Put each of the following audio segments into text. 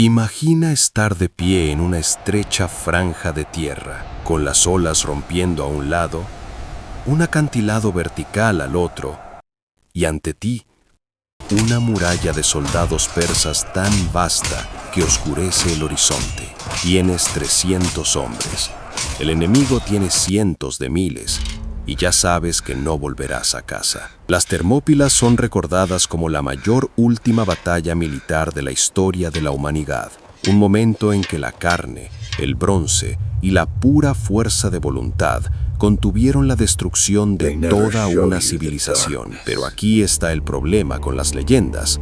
Imagina estar de pie en una estrecha franja de tierra, con las olas rompiendo a un lado, un acantilado vertical al otro, y ante ti, una muralla de soldados persas tan vasta que oscurece el horizonte. Tienes 300 hombres, el enemigo tiene cientos de miles, y ya sabes que no volverás a casa. Las Termópilas son recordadas como la mayor última batalla militar de la historia de la humanidad, un momento en que la carne, el bronce y la pura fuerza de voluntad contuvieron la destrucción de toda una civilización. Pero aquí está el problema con las leyendas.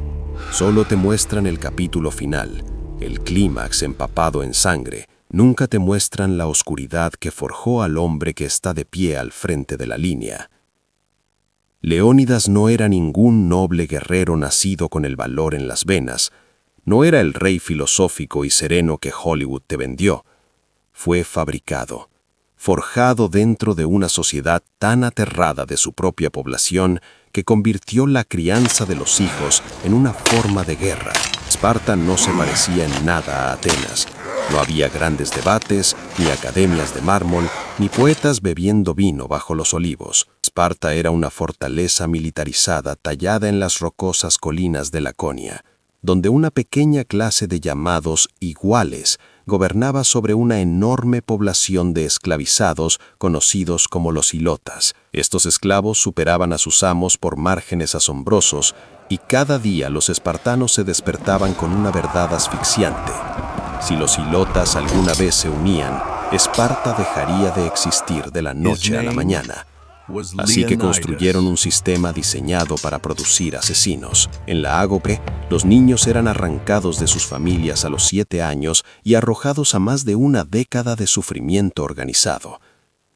Solo te muestran el capítulo final, el clímax empapado en sangre. Nunca te muestran la oscuridad que forjó al hombre que está de pie al frente de la línea. Leónidas no era ningún noble guerrero nacido con el valor en las venas. No era el rey filosófico y sereno que Hollywood te vendió. Fue fabricado, forjado dentro de una sociedad tan aterrada de su propia población que convirtió la crianza de los hijos en una forma de guerra. Esparta no se parecía en nada a Atenas. No había grandes debates, ni academias de mármol, ni poetas bebiendo vino bajo los olivos. Esparta era una fortaleza militarizada tallada en las rocosas colinas de Laconia, donde una pequeña clase de llamados iguales gobernaba sobre una enorme población de esclavizados conocidos como los ilotas. Estos esclavos superaban a sus amos por márgenes asombrosos, y cada día los espartanos se despertaban con una verdad asfixiante. Si los ilotas alguna vez se unían, Esparta dejaría de existir de la noche a la mañana. Así que construyeron un sistema diseñado para producir asesinos. En la Ágope, los niños eran arrancados de sus familias a los 7 años y arrojados a más de una década de sufrimiento organizado.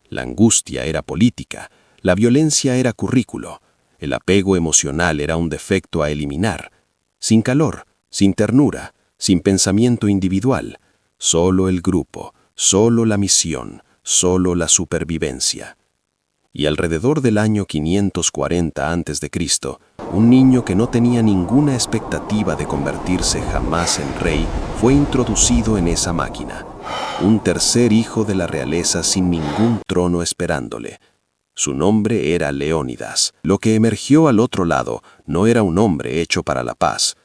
La angustia era política, la violencia era currículo, el apego emocional era un defecto a eliminar. Sin calor, sin ternura, sin pensamiento individual, solo el grupo, solo la misión, solo la supervivencia. Y alrededor del año 540 a.C., un niño que no tenía ninguna expectativa de convertirse jamás en rey fue introducido en esa máquina, un tercer hijo de la realeza sin ningún trono esperándole. Su nombre era Leónidas. Lo que emergió al otro lado no era un hombre hecho para la paz.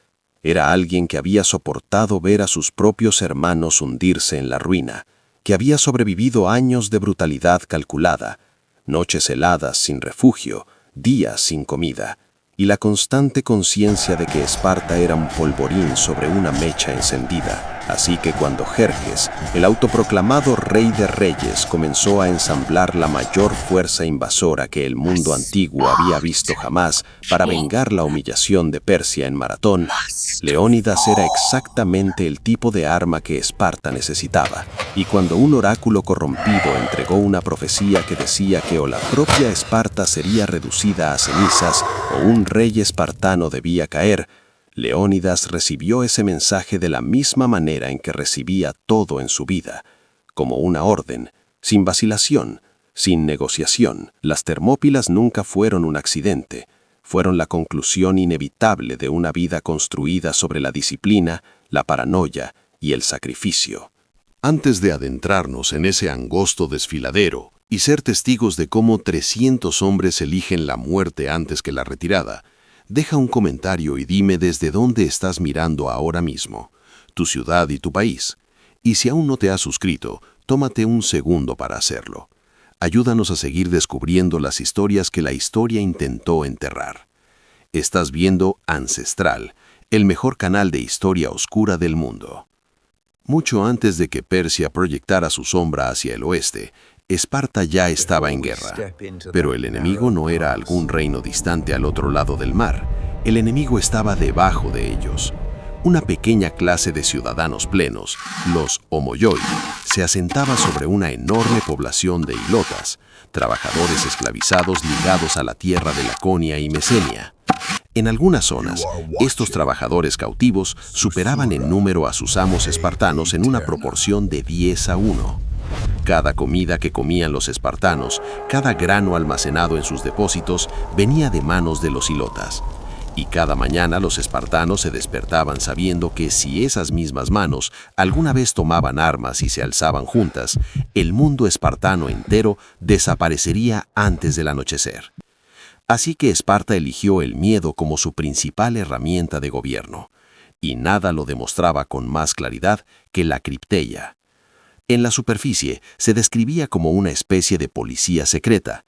Era alguien que había soportado ver a sus propios hermanos hundirse en la ruina, que había sobrevivido años de brutalidad calculada, noches heladas sin refugio, días sin comida, y la constante conciencia de que Esparta era un polvorín sobre una mecha encendida. Así que cuando Jerjes, el autoproclamado rey de reyes, comenzó a ensamblar la mayor fuerza invasora que el mundo antiguo había visto jamás para vengar la humillación de Persia en Maratón, Leónidas era exactamente el tipo de arma que Esparta necesitaba. Y cuando un oráculo corrompido entregó una profecía que decía que o la propia Esparta sería reducida a cenizas o un rey espartano debía caer, Leónidas recibió ese mensaje de la misma manera en que recibía todo en su vida, como una orden, sin vacilación, sin negociación. Las Termópilas nunca fueron un accidente, fueron la conclusión inevitable de una vida construida sobre la disciplina, la paranoia y el sacrificio. Antes de adentrarnos en ese angosto desfiladero y ser testigos de cómo 300 hombres eligen la muerte antes que la retirada, deja un comentario y dime desde dónde estás mirando ahora mismo, tu ciudad y tu país. Y si aún no te has suscrito, tómate un segundo para hacerlo. Ayúdanos a seguir descubriendo las historias que la historia intentó enterrar. Estás viendo Ancestral, el mejor canal de historia oscura del mundo. Mucho antes de que Persia proyectara su sombra hacia el oeste, Esparta ya estaba en guerra, pero el enemigo no era algún reino distante al otro lado del mar. El enemigo estaba debajo de ellos. Una pequeña clase de ciudadanos plenos, los homoioi, se asentaba sobre una enorme población de ilotas, trabajadores esclavizados ligados a la tierra de Laconia y Mesenia. En algunas zonas, estos trabajadores cautivos superaban en número a sus amos espartanos en una proporción de 10-1. Cada comida que comían los espartanos, cada grano almacenado en sus depósitos, venía de manos de los ilotas. Y cada mañana los espartanos se despertaban sabiendo que si esas mismas manos alguna vez tomaban armas y se alzaban juntas, el mundo espartano entero desaparecería antes del anochecer. Así que Esparta eligió el miedo como su principal herramienta de gobierno, y nada lo demostraba con más claridad que la cripteia. En la superficie se describía como una especie de policía secreta.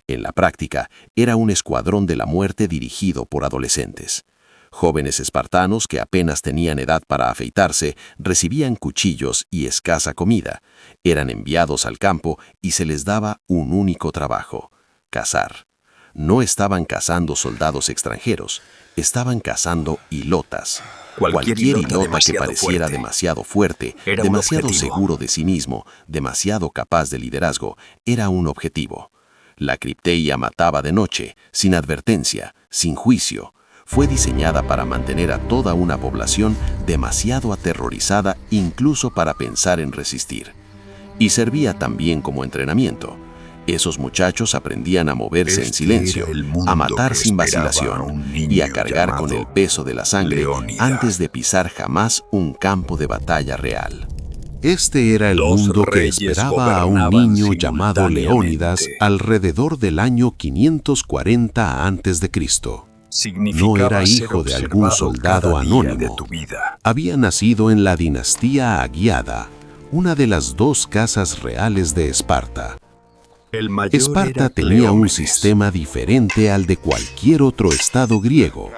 En la práctica, era un escuadrón de la muerte dirigido por adolescentes. Jóvenes espartanos que apenas tenían edad para afeitarse, recibían cuchillos y escasa comida, eran enviados al campo y se les daba un único trabajo: cazar. No estaban cazando soldados extranjeros, estaban cazando hilotas. Cualquier hilota que pareciera demasiado fuerte, demasiado seguro de sí mismo, demasiado capaz de liderazgo, era un objetivo. La cripteia mataba de noche, sin advertencia, sin juicio. Fue diseñada para mantener a toda una población demasiado aterrorizada incluso para pensar en resistir. Y servía también como entrenamiento. Esos muchachos aprendían a moverse en silencio, a matar sin vacilación y a cargar con el peso de la sangre antes de pisar jamás un campo de batalla real. Este era el mundo que esperaba a un niño llamado Leónidas alrededor del año 540 a.C. No era hijo de algún soldado anónimo. Había nacido en la dinastía Agiada, una de las dos casas reales de Esparta. Esparta tenía un sistema diferente al de cualquier otro estado griego.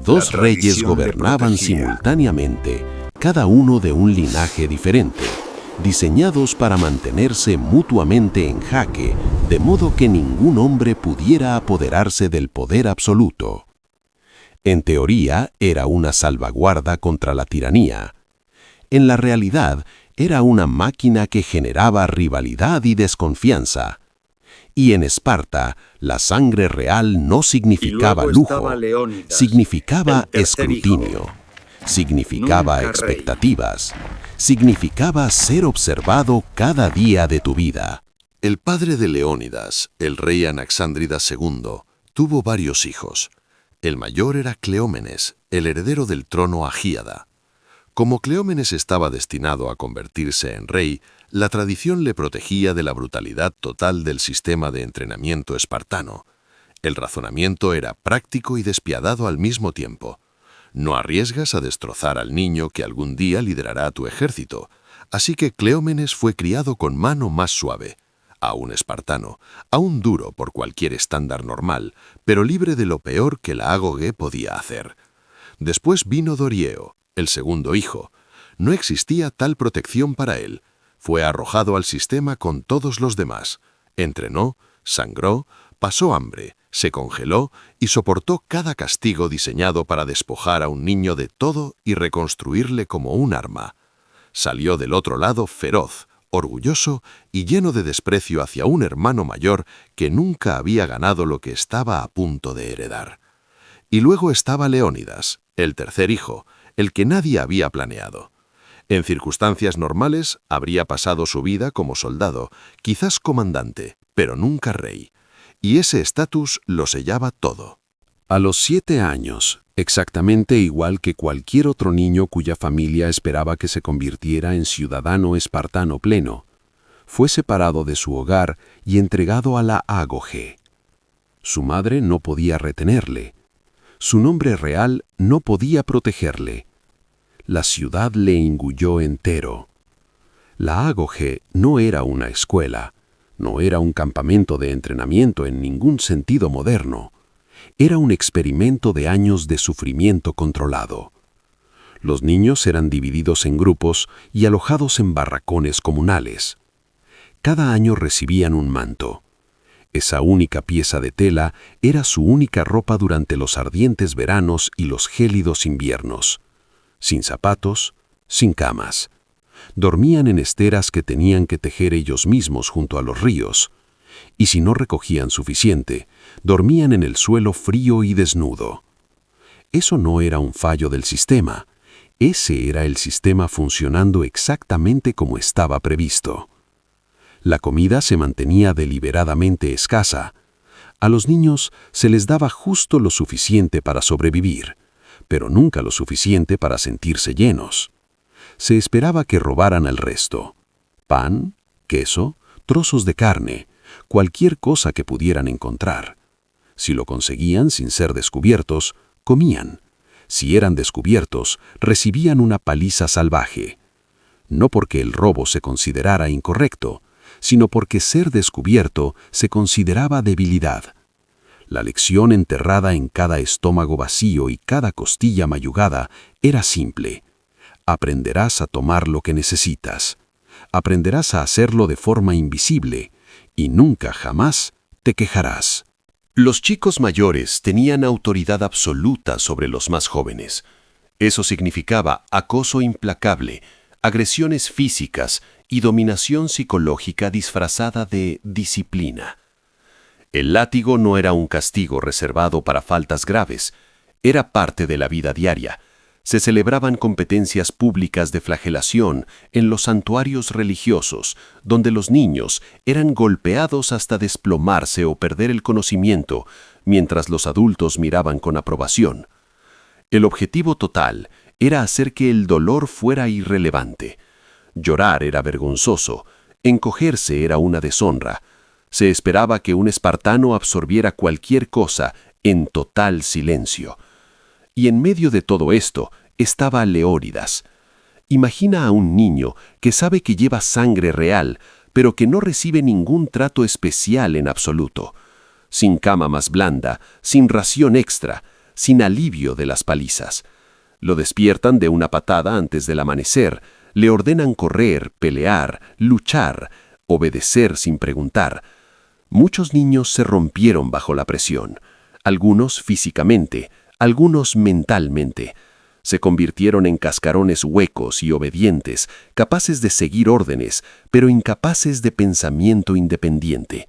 Dos reyes gobernaban simultáneamente, cada uno de un linaje diferente, diseñados para mantenerse mutuamente en jaque, de modo que ningún hombre pudiera apoderarse del poder absoluto. En teoría, era una salvaguarda contra la tiranía. En la realidad, era una máquina que generaba rivalidad y desconfianza. Y en Esparta, la sangre real no significaba lujo, significaba escrutinio, significaba expectativas, significaba ser observado cada día de tu vida. El padre de Leónidas, el rey Anaxándridas II, tuvo varios hijos. El mayor era Cleómenes, el heredero del trono agíada. Como Cleómenes estaba destinado a convertirse en rey, la tradición le protegía de la brutalidad total del sistema de entrenamiento espartano. El razonamiento era práctico y despiadado al mismo tiempo. No arriesgas a destrozar al niño que algún día liderará tu ejército, así que Cleómenes fue criado con mano más suave. Aún espartano, aún duro por cualquier estándar normal, pero libre de lo peor que la ágoge podía hacer. Después vino Dorieo, el segundo hijo. No existía tal protección para él. Fue arrojado al sistema con todos los demás. Entrenó, sangró, pasó hambre, se congeló y soportó cada castigo diseñado para despojar a un niño de todo y reconstruirle como un arma. Salió del otro lado feroz, orgulloso y lleno de desprecio hacia un hermano mayor que nunca había ganado lo que estaba a punto de heredar. Y luego estaba Leónidas, el tercer hijo, el que nadie había planeado. En circunstancias normales habría pasado su vida como soldado, quizás comandante, pero nunca rey. Y ese estatus lo sellaba todo. A los 7 años, exactamente igual que cualquier otro niño cuya familia esperaba que se convirtiera en ciudadano espartano pleno, fue separado de su hogar y entregado a la ágoge. Su madre no podía retenerle. Su nombre real no podía protegerle. La ciudad le engulló entero. La ágoge no era una escuela, no era un campamento de entrenamiento en ningún sentido moderno. Era un experimento de años de sufrimiento controlado. Los niños eran divididos en grupos y alojados en barracones comunales. Cada año recibían un manto. Esa única pieza de tela era su única ropa durante los ardientes veranos y los gélidos inviernos. Sin zapatos, sin camas. Dormían en esteras que tenían que tejer ellos mismos junto a los ríos. Y si no recogían suficiente, dormían en el suelo frío y desnudo. Eso no era un fallo del sistema. Ese era el sistema funcionando exactamente como estaba previsto. La comida se mantenía deliberadamente escasa. A los niños se les daba justo lo suficiente para sobrevivir, pero nunca lo suficiente para sentirse llenos. Se esperaba que robaran el resto: pan, queso, trozos de carne, cualquier cosa que pudieran encontrar. Si lo conseguían sin ser descubiertos, comían. Si eran descubiertos, recibían una paliza salvaje. No porque el robo se considerara incorrecto, sino porque ser descubierto se consideraba debilidad. La lección enterrada en cada estómago vacío y cada costilla mayugada era simple: aprenderás a tomar lo que necesitas. Aprenderás a hacerlo de forma invisible y nunca jamás te quejarás. Los chicos mayores tenían autoridad absoluta sobre los más jóvenes. Eso significaba acoso implacable, agresiones físicas y dominación psicológica disfrazada de disciplina. El látigo no era un castigo reservado para faltas graves, era parte de la vida diaria. Se celebraban competencias públicas de flagelación en los santuarios religiosos, donde los niños eran golpeados hasta desplomarse o perder el conocimiento, mientras los adultos miraban con aprobación. El objetivo total era hacer que el dolor fuera irrelevante. Llorar era vergonzoso, encogerse era una deshonra. Se esperaba que un espartano absorbiera cualquier cosa en total silencio. Y en medio de todo esto estaba Leónidas. Imagina a un niño que sabe que lleva sangre real, pero que no recibe ningún trato especial en absoluto. Sin cama más blanda, sin ración extra, sin alivio de las palizas. Lo despiertan de una patada antes del amanecer, le ordenan correr, pelear, luchar, obedecer sin preguntar. Muchos niños se rompieron bajo la presión, algunos físicamente, algunos mentalmente. Se convirtieron en cascarones huecos y obedientes, capaces de seguir órdenes, pero incapaces de pensamiento independiente.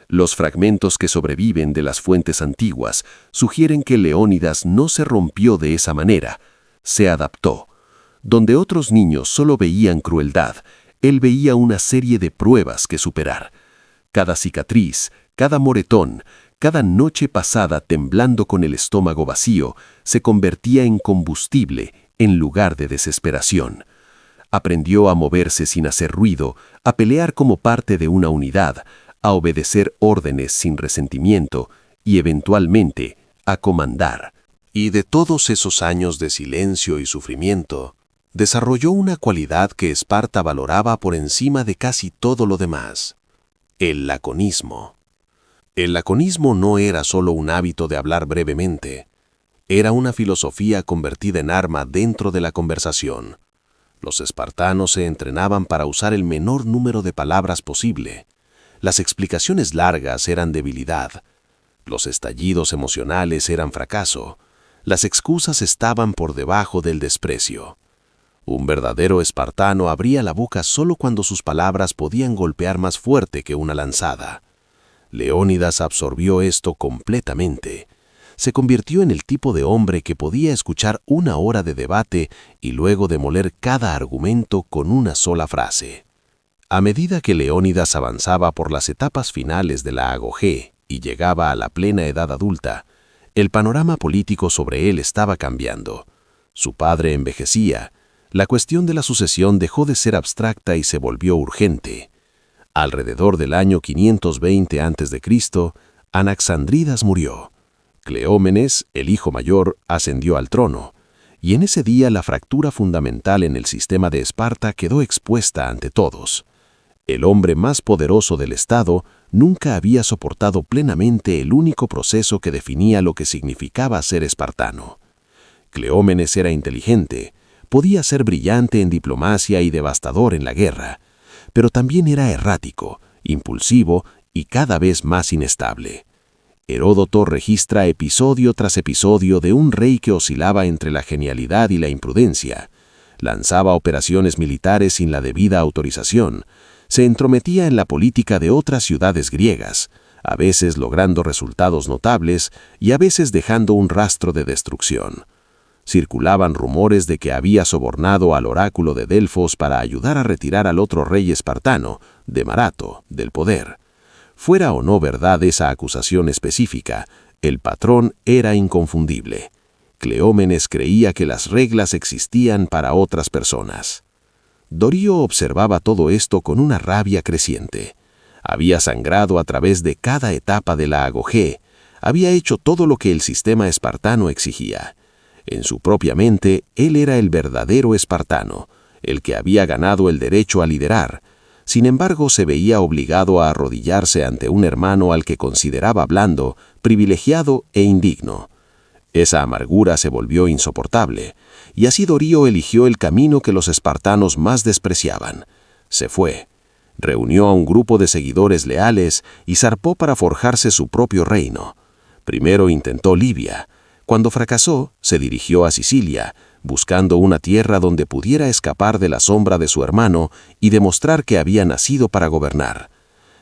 Los fragmentos que sobreviven de las fuentes antiguas sugieren que Leónidas no se rompió de esa manera, se adaptó. Donde otros niños solo veían crueldad, él veía una serie de pruebas que superar. Cada cicatriz, cada moretón, cada noche pasada temblando con el estómago vacío, se convertía en combustible en lugar de desesperación. Aprendió a moverse sin hacer ruido, a pelear como parte de una unidad, a obedecer órdenes sin resentimiento y, eventualmente, a comandar. Y de todos esos años de silencio y sufrimiento, desarrolló una cualidad que Esparta valoraba por encima de casi todo lo demás: el laconismo. El laconismo no era solo un hábito de hablar brevemente, era una filosofía convertida en arma dentro de la conversación. Los espartanos se entrenaban para usar el menor número de palabras posible. Las explicaciones largas eran debilidad. Los estallidos emocionales eran fracaso. Las excusas estaban por debajo del desprecio. Un verdadero espartano abría la boca solo cuando sus palabras podían golpear más fuerte que una lanzada. Leónidas absorbió esto completamente. Se convirtió en el tipo de hombre que podía escuchar una hora de debate y luego demoler cada argumento con una sola frase. A medida que Leónidas avanzaba por las etapas finales de la agogé y llegaba a la plena edad adulta, el panorama político sobre él estaba cambiando. Su padre envejecía. La cuestión de la sucesión dejó de ser abstracta y se volvió urgente. Alrededor del año 520 a.C., Anaxandridas murió. Cleómenes, el hijo mayor, ascendió al trono, y en ese día la fractura fundamental en el sistema de Esparta quedó expuesta ante todos. El hombre más poderoso del Estado nunca había soportado plenamente el único proceso que definía lo que significaba ser espartano. Cleómenes era inteligente, podía ser brillante en diplomacia y devastador en la guerra, pero también era errático, impulsivo y cada vez más inestable. Heródoto registra episodio tras episodio de un rey que oscilaba entre la genialidad y la imprudencia, lanzaba operaciones militares sin la debida autorización, se entrometía en la política de otras ciudades griegas, a veces logrando resultados notables y a veces dejando un rastro de destrucción. Circulaban rumores de que había sobornado al oráculo de Delfos para ayudar a retirar al otro rey espartano, Demarato, del poder. Fuera o no verdad esa acusación específica, el patrón era inconfundible. Cleómenes creía que las reglas existían para otras personas. Darío observaba todo esto con una rabia creciente. Había sangrado a través de cada etapa de la agogé, había hecho todo lo que el sistema espartano exigía. En su propia mente, él era el verdadero espartano, el que había ganado el derecho a liderar. Sin embargo, se veía obligado a arrodillarse ante un hermano al que consideraba blando, privilegiado e indigno. Esa amargura se volvió insoportable, y así Darío eligió el camino que los espartanos más despreciaban. Se fue, reunió a un grupo de seguidores leales y zarpó para forjarse su propio reino. Primero intentó Libia. Cuando fracasó, se dirigió a Sicilia, buscando una tierra donde pudiera escapar de la sombra de su hermano y demostrar que había nacido para gobernar.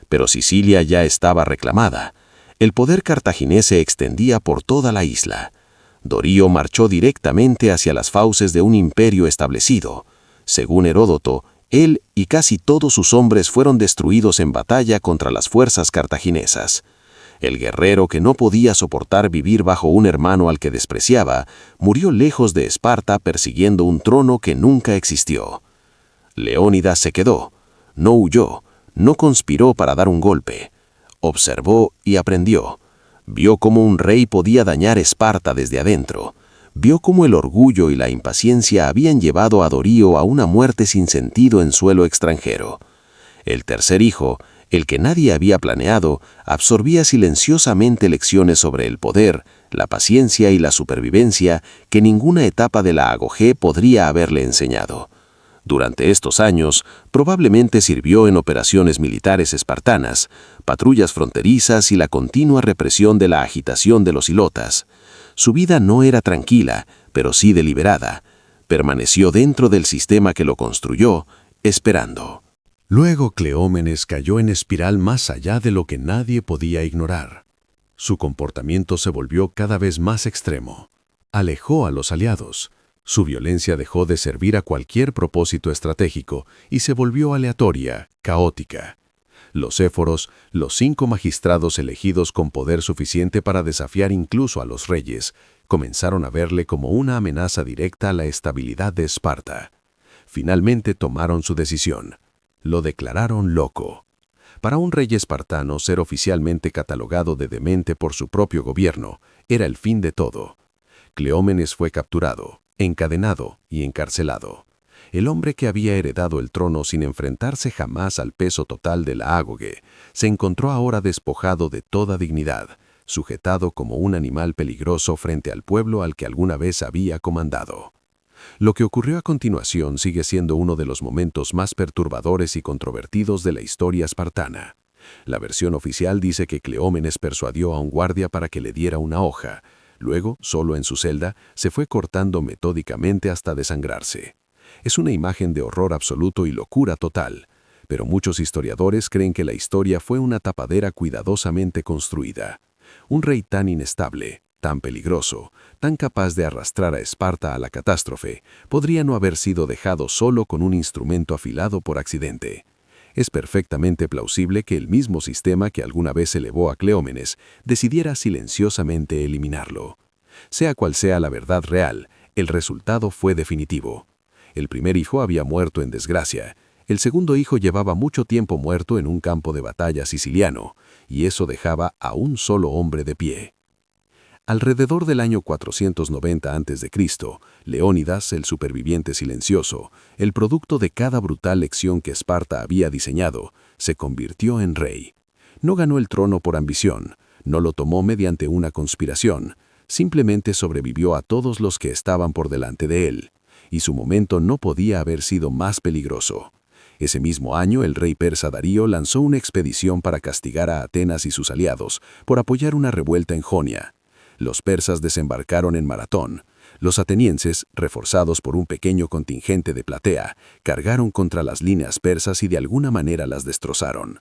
Pero Sicilia ya estaba reclamada. El poder cartaginés se extendía por toda la isla. Darío marchó directamente hacia las fauces de un imperio establecido. Según Heródoto, él y casi todos sus hombres fueron destruidos en batalla contra las fuerzas cartaginesas. El guerrero que no podía soportar vivir bajo un hermano al que despreciaba, murió lejos de Esparta persiguiendo un trono que nunca existió. Leónidas se quedó, no huyó, no conspiró para dar un golpe. Observó y aprendió. Vio cómo un rey podía dañar Esparta desde adentro. Vio cómo el orgullo y la impaciencia habían llevado a Darío a una muerte sin sentido en suelo extranjero. El tercer hijo, el que nadie había planeado, absorbía silenciosamente lecciones sobre el poder, la paciencia y la supervivencia que ninguna etapa de la agogé podría haberle enseñado. Durante estos años, probablemente sirvió en operaciones militares espartanas, patrullas fronterizas y la continua represión de la agitación de los ilotas. Su vida no era tranquila, pero sí deliberada. Permaneció dentro del sistema que lo construyó, esperando. Luego Cleómenes cayó en espiral más allá de lo que nadie podía ignorar. Su comportamiento se volvió cada vez más extremo. Alejó a los aliados. Su violencia dejó de servir a cualquier propósito estratégico y se volvió aleatoria, caótica. Los éforos, los 5 magistrados elegidos con poder suficiente para desafiar incluso a los reyes, comenzaron a verle como una amenaza directa a la estabilidad de Esparta. Finalmente tomaron su decisión. Lo declararon loco. Para un rey espartano, ser oficialmente catalogado de demente por su propio gobierno era el fin de todo. Cleómenes fue capturado, encadenado y encarcelado. El hombre que había heredado el trono sin enfrentarse jamás al peso total de la ágoge, se encontró ahora despojado de toda dignidad, sujetado como un animal peligroso frente al pueblo al que alguna vez había comandado. Lo que ocurrió a continuación sigue siendo uno de los momentos más perturbadores y controvertidos de la historia espartana. La versión oficial dice que Cleómenes persuadió a un guardia para que le diera una hoja. Luego, solo en su celda, se fue cortando metódicamente hasta desangrarse. Es una imagen de horror absoluto y locura total, pero muchos historiadores creen que la historia fue una tapadera cuidadosamente construida. Un rey tan inestable, tan peligroso, tan capaz de arrastrar a Esparta a la catástrofe, podría no haber sido dejado solo con un instrumento afilado por accidente. Es perfectamente plausible que el mismo sistema que alguna vez elevó a Cleómenes decidiera silenciosamente eliminarlo. Sea cual sea la verdad real, el resultado fue definitivo. El primer hijo había muerto en desgracia, el segundo hijo llevaba mucho tiempo muerto en un campo de batalla siciliano, y eso dejaba a un solo hombre de pie. Alrededor del año 490 a.C., Leónidas, el superviviente silencioso, el producto de cada brutal lección que Esparta había diseñado, se convirtió en rey. No ganó el trono por ambición, no lo tomó mediante una conspiración, simplemente sobrevivió a todos los que estaban por delante de él, y su momento no podía haber sido más peligroso. Ese mismo año, el rey persa Darío lanzó una expedición para castigar a Atenas y sus aliados por apoyar una revuelta en Jonia. Los persas desembarcaron en Maratón. Los atenienses, reforzados por un pequeño contingente de platea, cargaron contra las líneas persas y de alguna manera las destrozaron.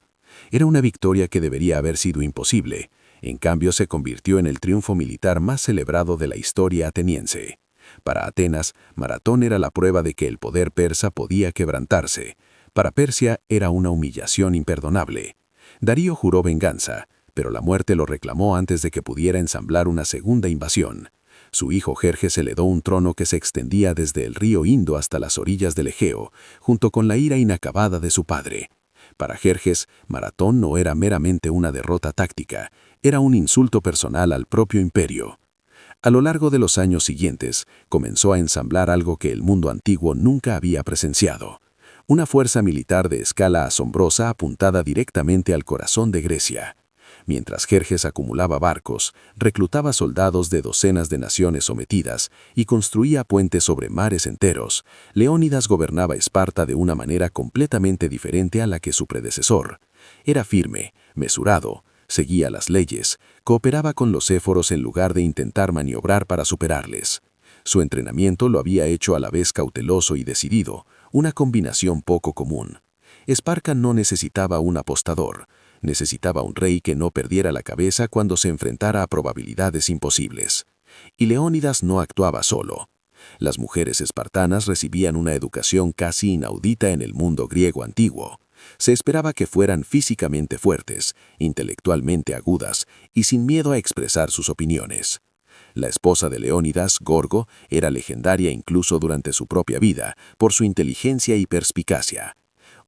Era una victoria que debería haber sido imposible. En cambio, se convirtió en el triunfo militar más celebrado de la historia ateniense. Para Atenas, Maratón era la prueba de que el poder persa podía quebrantarse. Para Persia era una humillación imperdonable. Darío juró venganza, pero la muerte lo reclamó antes de que pudiera ensamblar una segunda invasión. Su hijo Jerjes heredó un trono que se extendía desde el río Indo hasta las orillas del Egeo, junto con la ira inacabada de su padre. Para Jerjes, Maratón no era meramente una derrota táctica, era un insulto personal al propio imperio. A lo largo de los años siguientes, comenzó a ensamblar algo que el mundo antiguo nunca había presenciado: una fuerza militar de escala asombrosa apuntada directamente al corazón de Grecia. Mientras Jerjes acumulaba barcos, reclutaba soldados de docenas de naciones sometidas y construía puentes sobre mares enteros, Leónidas gobernaba Esparta de una manera completamente diferente a la que su predecesor. Era firme, mesurado, seguía las leyes, cooperaba con los éforos en lugar de intentar maniobrar para superarles. Su entrenamiento lo había hecho a la vez cauteloso y decidido, una combinación poco común. Esparta no necesitaba un apostador, necesitaba un rey que no perdiera la cabeza cuando se enfrentara a probabilidades imposibles. Y Leónidas no actuaba solo. Las mujeres espartanas recibían una educación casi inaudita en el mundo griego antiguo. Se esperaba que fueran físicamente fuertes, intelectualmente agudas y sin miedo a expresar sus opiniones. La esposa de Leónidas, Gorgo, era legendaria incluso durante su propia vida por su inteligencia y perspicacia.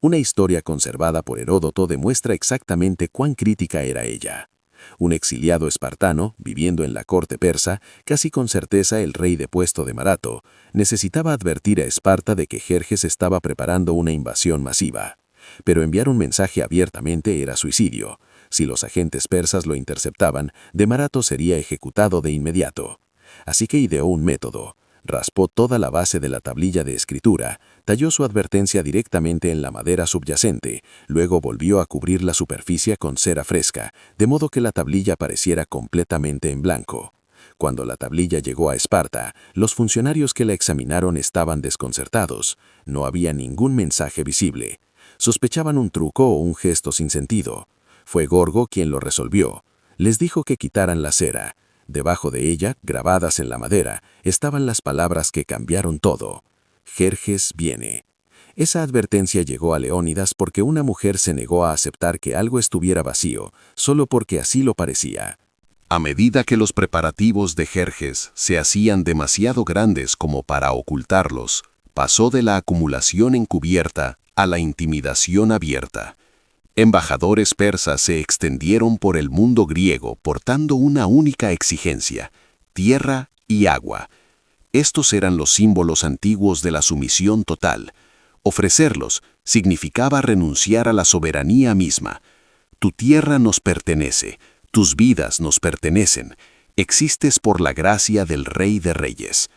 Una historia conservada por Heródoto demuestra exactamente cuán crítica era ella. Un exiliado espartano, viviendo en la corte persa, casi con certeza el rey depuesto de Marato, necesitaba advertir a Esparta de que Jerjes estaba preparando una invasión masiva. Pero enviar un mensaje abiertamente era suicidio. Si los agentes persas lo interceptaban, de Marato sería ejecutado de inmediato. Así que ideó un método. Raspó toda la base de la tablilla de escritura, talló su advertencia directamente en la madera subyacente, luego volvió a cubrir la superficie con cera fresca, de modo que la tablilla pareciera completamente en blanco. Cuando la tablilla llegó a Esparta, los funcionarios que la examinaron estaban desconcertados. No había ningún mensaje visible. Sospechaban un truco o un gesto sin sentido. Fue Gorgo quien lo resolvió. Les dijo que quitaran la cera. Debajo de ella, grabadas en la madera, estaban las palabras que cambiaron todo. Jerjes viene. Esa advertencia llegó a Leónidas porque una mujer se negó a aceptar que algo estuviera vacío, solo porque así lo parecía. A medida que los preparativos de Jerjes se hacían demasiado grandes como para ocultarlos, pasó de la acumulación encubierta a la intimidación abierta. Embajadores persas se extendieron por el mundo griego portando una única exigencia: tierra y agua. Estos eran los símbolos antiguos de la sumisión total. Ofrecerlos significaba renunciar a la soberanía misma. Tu tierra nos pertenece, tus vidas nos pertenecen, existes por la gracia del Rey de Reyes.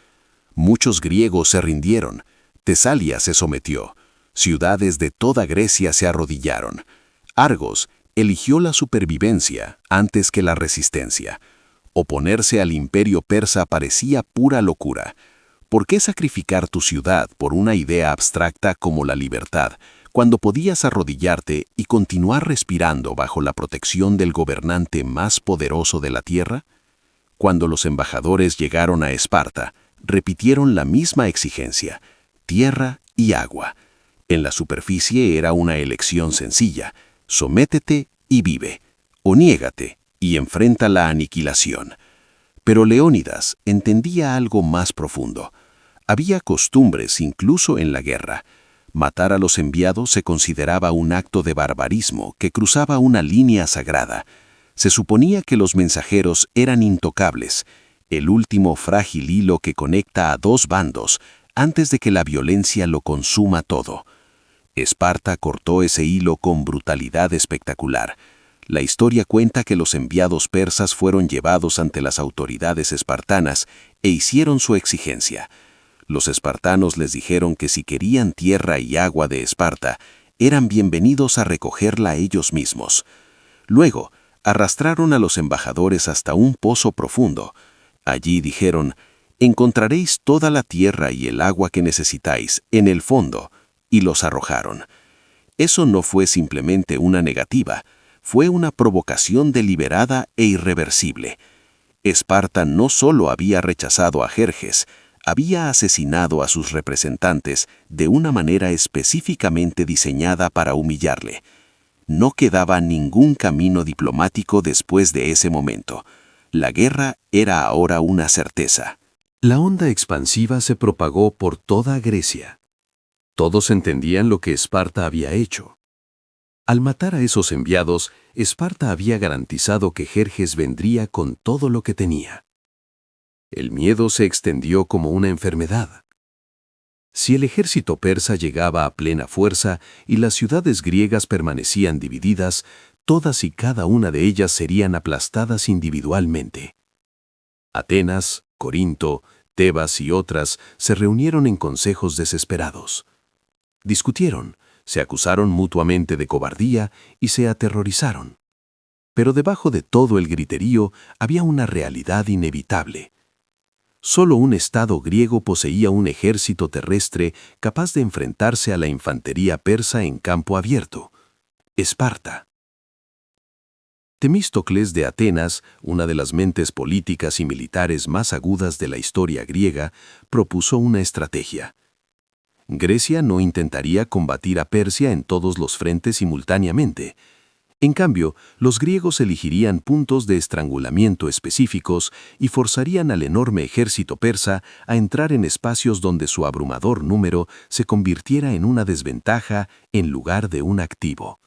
Muchos griegos se rindieron, Tesalia se sometió, ciudades de toda Grecia se arrodillaron. Argos eligió la supervivencia antes que la resistencia. Oponerse al imperio persa parecía pura locura. ¿Por qué sacrificar tu ciudad por una idea abstracta como la libertad, cuando podías arrodillarte y continuar respirando bajo la protección del gobernante más poderoso de la tierra? Cuando los embajadores llegaron a Esparta, repitieron la misma exigencia: tierra y agua. En la superficie era una elección sencilla: sométete y vive, o niégate y enfrenta la aniquilación. Pero Leónidas entendía algo más profundo. Había costumbres incluso en la guerra. Matar a los enviados se consideraba un acto de barbarismo que cruzaba una línea sagrada. Se suponía que los mensajeros eran intocables, el último frágil hilo que conecta a dos bandos antes de que la violencia lo consuma todo. Esparta cortó ese hilo con brutalidad espectacular. La historia cuenta que los enviados persas fueron llevados ante las autoridades espartanas e hicieron su exigencia. Los espartanos les dijeron que si querían tierra y agua de Esparta, eran bienvenidos a recogerla ellos mismos. Luego, arrastraron a los embajadores hasta un pozo profundo. Allí dijeron: encontraréis toda la tierra y el agua que necesitáis en el fondo, y los arrojaron. Eso no fue simplemente una negativa, fue una provocación deliberada e irreversible. Esparta no solo había rechazado a Jerjes, había asesinado a sus representantes de una manera específicamente diseñada para humillarle. No quedaba ningún camino diplomático después de ese momento. La guerra era ahora una certeza. La onda expansiva se propagó por toda Grecia. Todos entendían lo que Esparta había hecho. Al matar a esos enviados, Esparta había garantizado que Jerjes vendría con todo lo que tenía. El miedo se extendió como una enfermedad. Si el ejército persa llegaba a plena fuerza y las ciudades griegas permanecían divididas, todas y cada una de ellas serían aplastadas individualmente. Atenas, Corinto, Tebas y otras se reunieron en consejos desesperados. Discutieron, se acusaron mutuamente de cobardía y se aterrorizaron. Pero debajo de todo el griterío había una realidad inevitable. Solo un estado griego poseía un ejército terrestre capaz de enfrentarse a la infantería persa en campo abierto: Esparta. Temístocles de Atenas, una de las mentes políticas y militares más agudas de la historia griega, propuso una estrategia. Grecia no intentaría combatir a Persia en todos los frentes simultáneamente. En cambio, los griegos elegirían puntos de estrangulamiento específicos y forzarían al enorme ejército persa a entrar en espacios donde su abrumador número se convirtiera en una desventaja en lugar de un activo.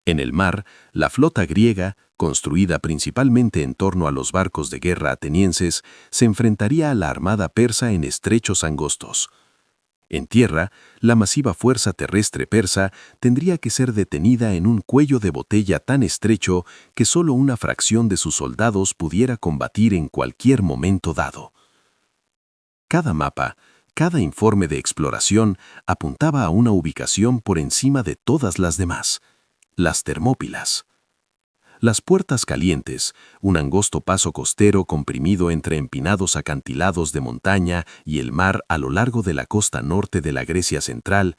En el mar, la flota griega, construida principalmente en torno a los barcos de guerra atenienses, se enfrentaría a la armada persa en estrechos angostos. En tierra, la masiva fuerza terrestre persa tendría que ser detenida en un cuello de botella tan estrecho que solo una fracción de sus soldados pudiera combatir en cualquier momento dado. Cada mapa, cada informe de exploración apuntaba a una ubicación por encima de todas las demás: las Termópilas. Las Puertas Calientes, un angosto paso costero comprimido entre empinados acantilados de montaña y el mar a lo largo de la costa norte de la Grecia central.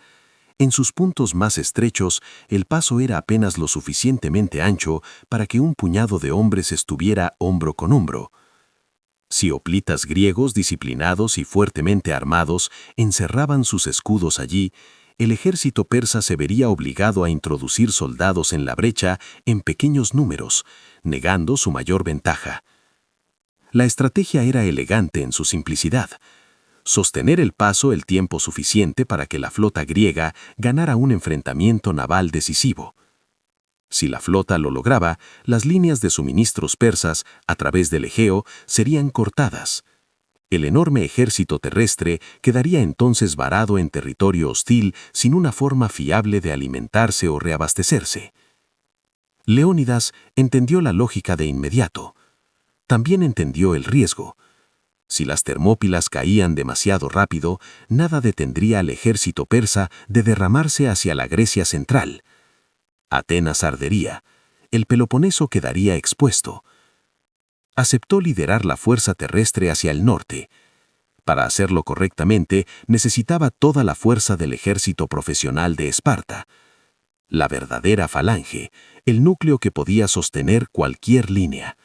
En sus puntos más estrechos, el paso era apenas lo suficientemente ancho para que un puñado de hombres estuviera hombro con hombro. Si hoplitas griegos disciplinados y fuertemente armados encerraban sus escudos allí, el ejército persa se vería obligado a introducir soldados en la brecha en pequeños números, negando su mayor ventaja. La estrategia era elegante en su simplicidad: sostener el paso el tiempo suficiente para que la flota griega ganara un enfrentamiento naval decisivo. Si la flota lo lograba, las líneas de suministros persas a través del Egeo serían cortadas. El enorme ejército terrestre quedaría entonces varado en territorio hostil sin una forma fiable de alimentarse o reabastecerse. Leónidas entendió la lógica de inmediato. También entendió el riesgo. Si las Termópilas caían demasiado rápido, nada detendría al ejército persa de derramarse hacia la Grecia central. Atenas ardería. El Peloponeso quedaría expuesto. Aceptó liderar la fuerza terrestre hacia el norte. Para hacerlo correctamente, necesitaba toda la fuerza del ejército profesional de Esparta. La verdadera falange, el núcleo que podía sostener cualquier línea.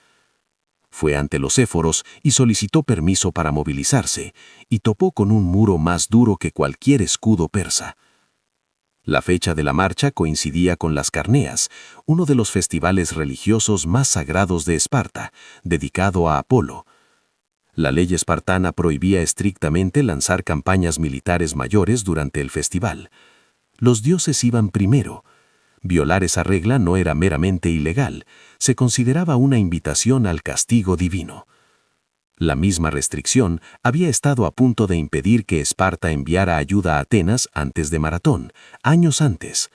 Fue ante los éforos y solicitó permiso para movilizarse, y topó con un muro más duro que cualquier escudo persa. La fecha de la marcha coincidía con las Carneas, uno de los festivales religiosos más sagrados de Esparta, dedicado a Apolo. La ley espartana prohibía estrictamente lanzar campañas militares mayores durante el festival. Los dioses iban primero. Violar esa regla no era meramente ilegal, se consideraba una invitación al castigo divino. La misma restricción había estado a punto de impedir que Esparta enviara ayuda a Atenas antes de Maratón, años antes.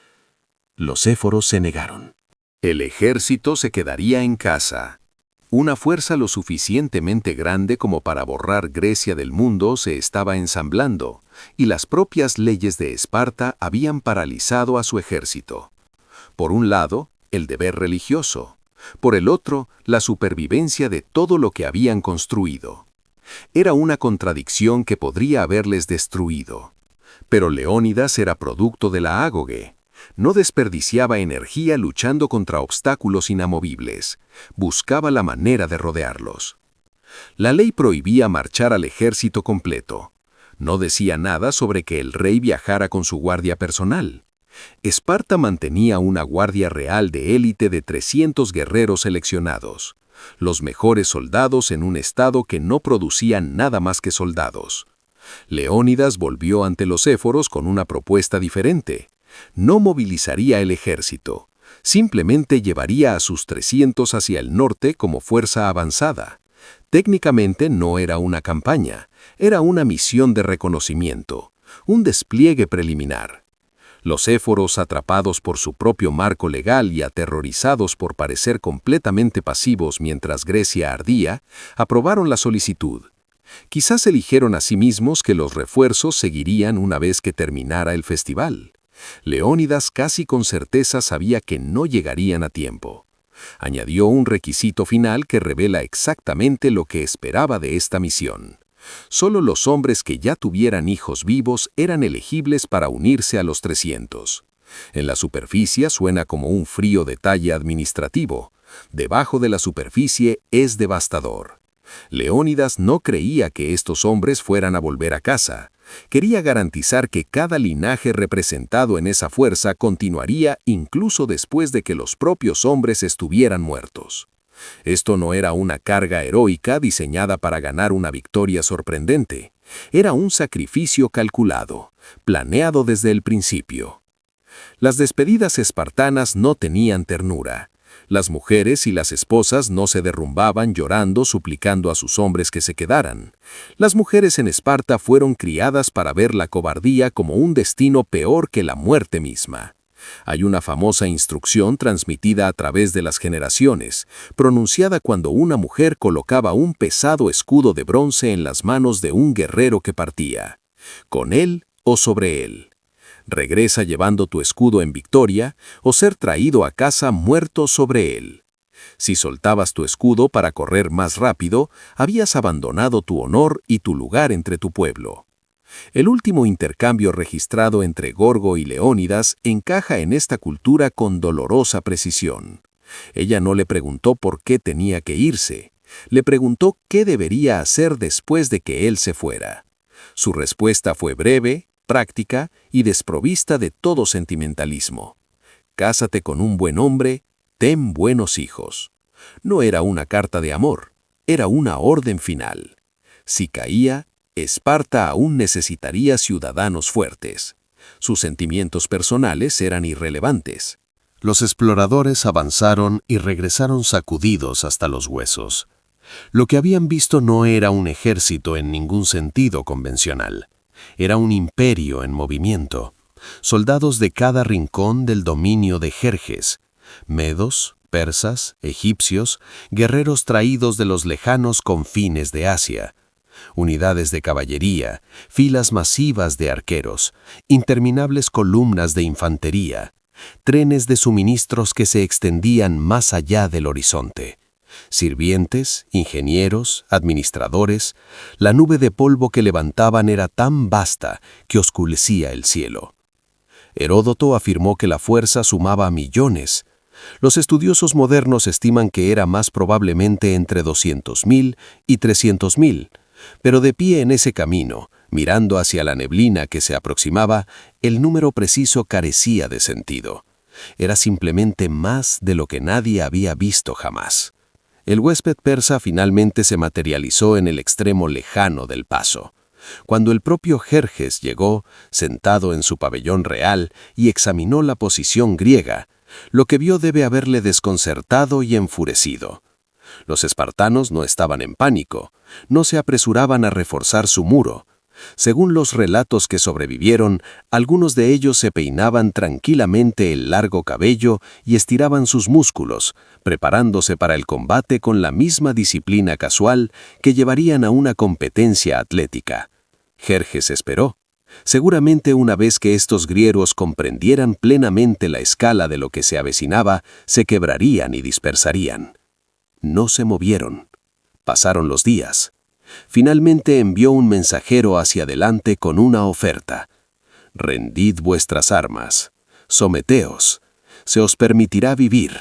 Los éforos se negaron. El ejército se quedaría en casa. Una fuerza lo suficientemente grande como para borrar Grecia del mundo se estaba ensamblando, y las propias leyes de Esparta habían paralizado a su ejército. Por un lado, el deber religioso. Por el otro, la supervivencia de todo lo que habían construido. Era una contradicción que podría haberles destruido. Pero Leónidas era producto de la ágoge. No desperdiciaba energía luchando contra obstáculos inamovibles. Buscaba la manera de rodearlos. La ley prohibía marchar al ejército completo. No decía nada sobre que el rey viajara con su guardia personal. Esparta mantenía una guardia real de élite de 300 guerreros seleccionados, los mejores soldados en un estado que no producía nada más que soldados. Leónidas volvió ante los éforos con una propuesta diferente. No movilizaría el ejército, simplemente llevaría a sus 300 hacia el norte como fuerza avanzada. Técnicamente no era una campaña, era una misión de reconocimiento, un despliegue preliminar. Los éforos, atrapados por su propio marco legal y aterrorizados por parecer completamente pasivos mientras Grecia ardía, aprobaron la solicitud. Quizás eligieron a sí mismos que los refuerzos seguirían una vez que terminara el festival. Leónidas casi con certeza sabía que no llegarían a tiempo. Añadió un requisito final que revela exactamente lo que esperaba de esta misión. Solo los hombres que ya tuvieran hijos vivos eran elegibles para unirse a los 300. En la superficie suena como un frío detalle administrativo. Debajo de la superficie es devastador. Leónidas no creía que estos hombres fueran a volver a casa. Quería garantizar que cada linaje representado en esa fuerza continuaría incluso después de que los propios hombres estuvieran muertos. Esto no era una carga heroica diseñada para ganar una victoria sorprendente. Era un sacrificio calculado, planeado desde el principio. Las despedidas espartanas no tenían ternura. Las mujeres y las esposas no se derrumbaban llorando suplicando a sus hombres que se quedaran. Las mujeres en Esparta fueron criadas para ver la cobardía como un destino peor que la muerte misma. Hay una famosa instrucción transmitida a través de las generaciones, pronunciada cuando una mujer colocaba un pesado escudo de bronce en las manos de un guerrero que partía. Con él o sobre él. Regresa llevando tu escudo en victoria o ser traído a casa muerto sobre él. Si soltabas tu escudo para correr más rápido, habías abandonado tu honor y tu lugar entre tu pueblo. El último intercambio registrado entre Gorgo y Leónidas encaja en esta cultura con dolorosa precisión. Ella no le preguntó por qué tenía que irse, le preguntó qué debería hacer después de que él se fuera. Su respuesta fue breve, práctica y desprovista de todo sentimentalismo. Cásate con un buen hombre, ten buenos hijos. No era una carta de amor, era una orden final. Si caía, Esparta aún necesitaría ciudadanos fuertes. Sus sentimientos personales eran irrelevantes. Los exploradores avanzaron y regresaron sacudidos hasta los huesos. Lo que habían visto no era un ejército en ningún sentido convencional. Era un imperio en movimiento. Soldados de cada rincón del dominio de Jerjes. Medos, persas, egipcios, guerreros traídos de los lejanos confines de Asia. Unidades de caballería, filas masivas de arqueros, interminables columnas de infantería, trenes de suministros que se extendían más allá del horizonte. Sirvientes, ingenieros, administradores, la nube de polvo que levantaban era tan vasta que oscurecía el cielo. Heródoto afirmó que la fuerza sumaba millones. Los estudiosos modernos estiman que era más probablemente entre 200.000 y 300.000, pero de pie en ese camino, mirando hacia la neblina que se aproximaba, el número preciso carecía de sentido. Era simplemente más de lo que nadie había visto jamás. El huésped persa finalmente se materializó en el extremo lejano del paso. Cuando el propio Jerjes llegó, sentado en su pabellón real, y examinó la posición griega, lo que vio debe haberle desconcertado y enfurecido. Los espartanos no estaban en pánico, no se apresuraban a reforzar su muro. Según los relatos que sobrevivieron, algunos de ellos se peinaban tranquilamente el largo cabello y estiraban sus músculos, preparándose para el combate con la misma disciplina casual que llevarían a una competencia atlética. Jerjes esperó. Seguramente una vez que estos grieros comprendieran plenamente la escala de lo que se avecinaba, se quebrarían y dispersarían. No se movieron. Pasaron los días. Finalmente envió un mensajero hacia adelante con una oferta. Rendid vuestras armas. Someteos. Se os permitirá vivir.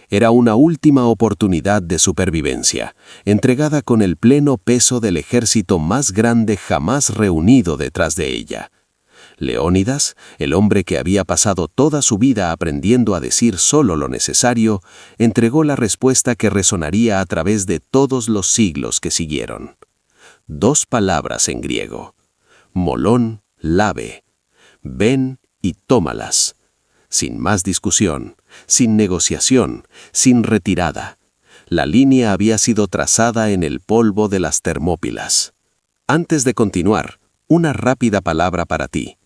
Era una última oportunidad de supervivencia, entregada con el pleno peso del ejército más grande jamás reunido detrás de ella. Leónidas, el hombre que había pasado toda su vida aprendiendo a decir solo lo necesario, entregó la respuesta que resonaría a través de todos los siglos que siguieron. 2 palabras en griego: molón, lave. Ven y tómalas. Sin más discusión, sin negociación, sin retirada. La línea había sido trazada en el polvo de las Termópilas. Antes de continuar, una rápida palabra para ti.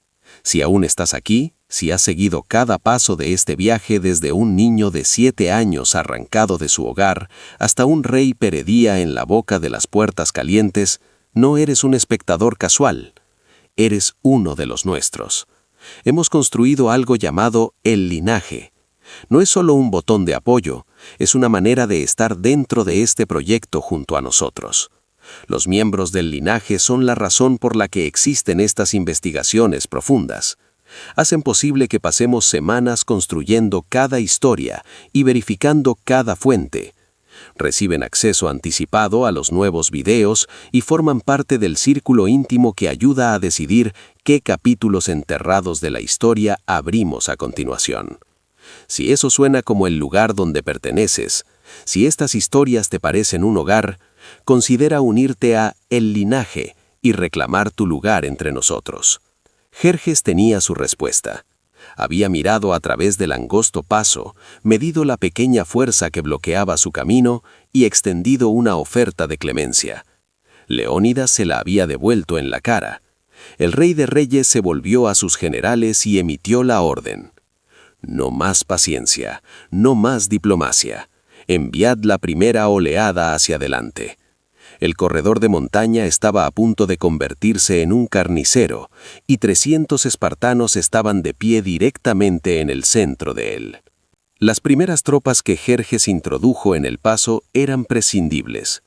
Si aún estás aquí, si has seguido cada paso de este viaje desde un niño de 7 años arrancado de su hogar hasta un rey peredía en la boca de las puertas calientes, no eres un espectador casual. Eres uno de los nuestros. Hemos construido algo llamado el linaje. No es solo un botón de apoyo, es una manera de estar dentro de este proyecto junto a nosotros. Los miembros del linaje son la razón por la que existen estas investigaciones profundas. Hacen posible que pasemos semanas construyendo cada historia y verificando cada fuente. Reciben acceso anticipado a los nuevos videos y forman parte del círculo íntimo que ayuda a decidir qué capítulos enterrados de la historia abrimos a continuación. Si eso suena como el lugar donde perteneces, si estas historias te parecen un hogar, considera unirte a El Linaje y reclamar tu lugar entre nosotros. Jerjes tenía su respuesta. Había mirado a través del angosto paso, medido la pequeña fuerza que bloqueaba su camino y extendido una oferta de clemencia. Leónidas se la había devuelto en la cara. El rey de reyes se volvió a sus generales y emitió la orden. No más paciencia, no más diplomacia. Enviad la primera oleada hacia adelante. El corredor de montaña estaba a punto de convertirse en un carnicero, y 300 espartanos estaban de pie directamente en el centro de él. Las primeras tropas que Jerjes introdujo en el paso eran prescindibles.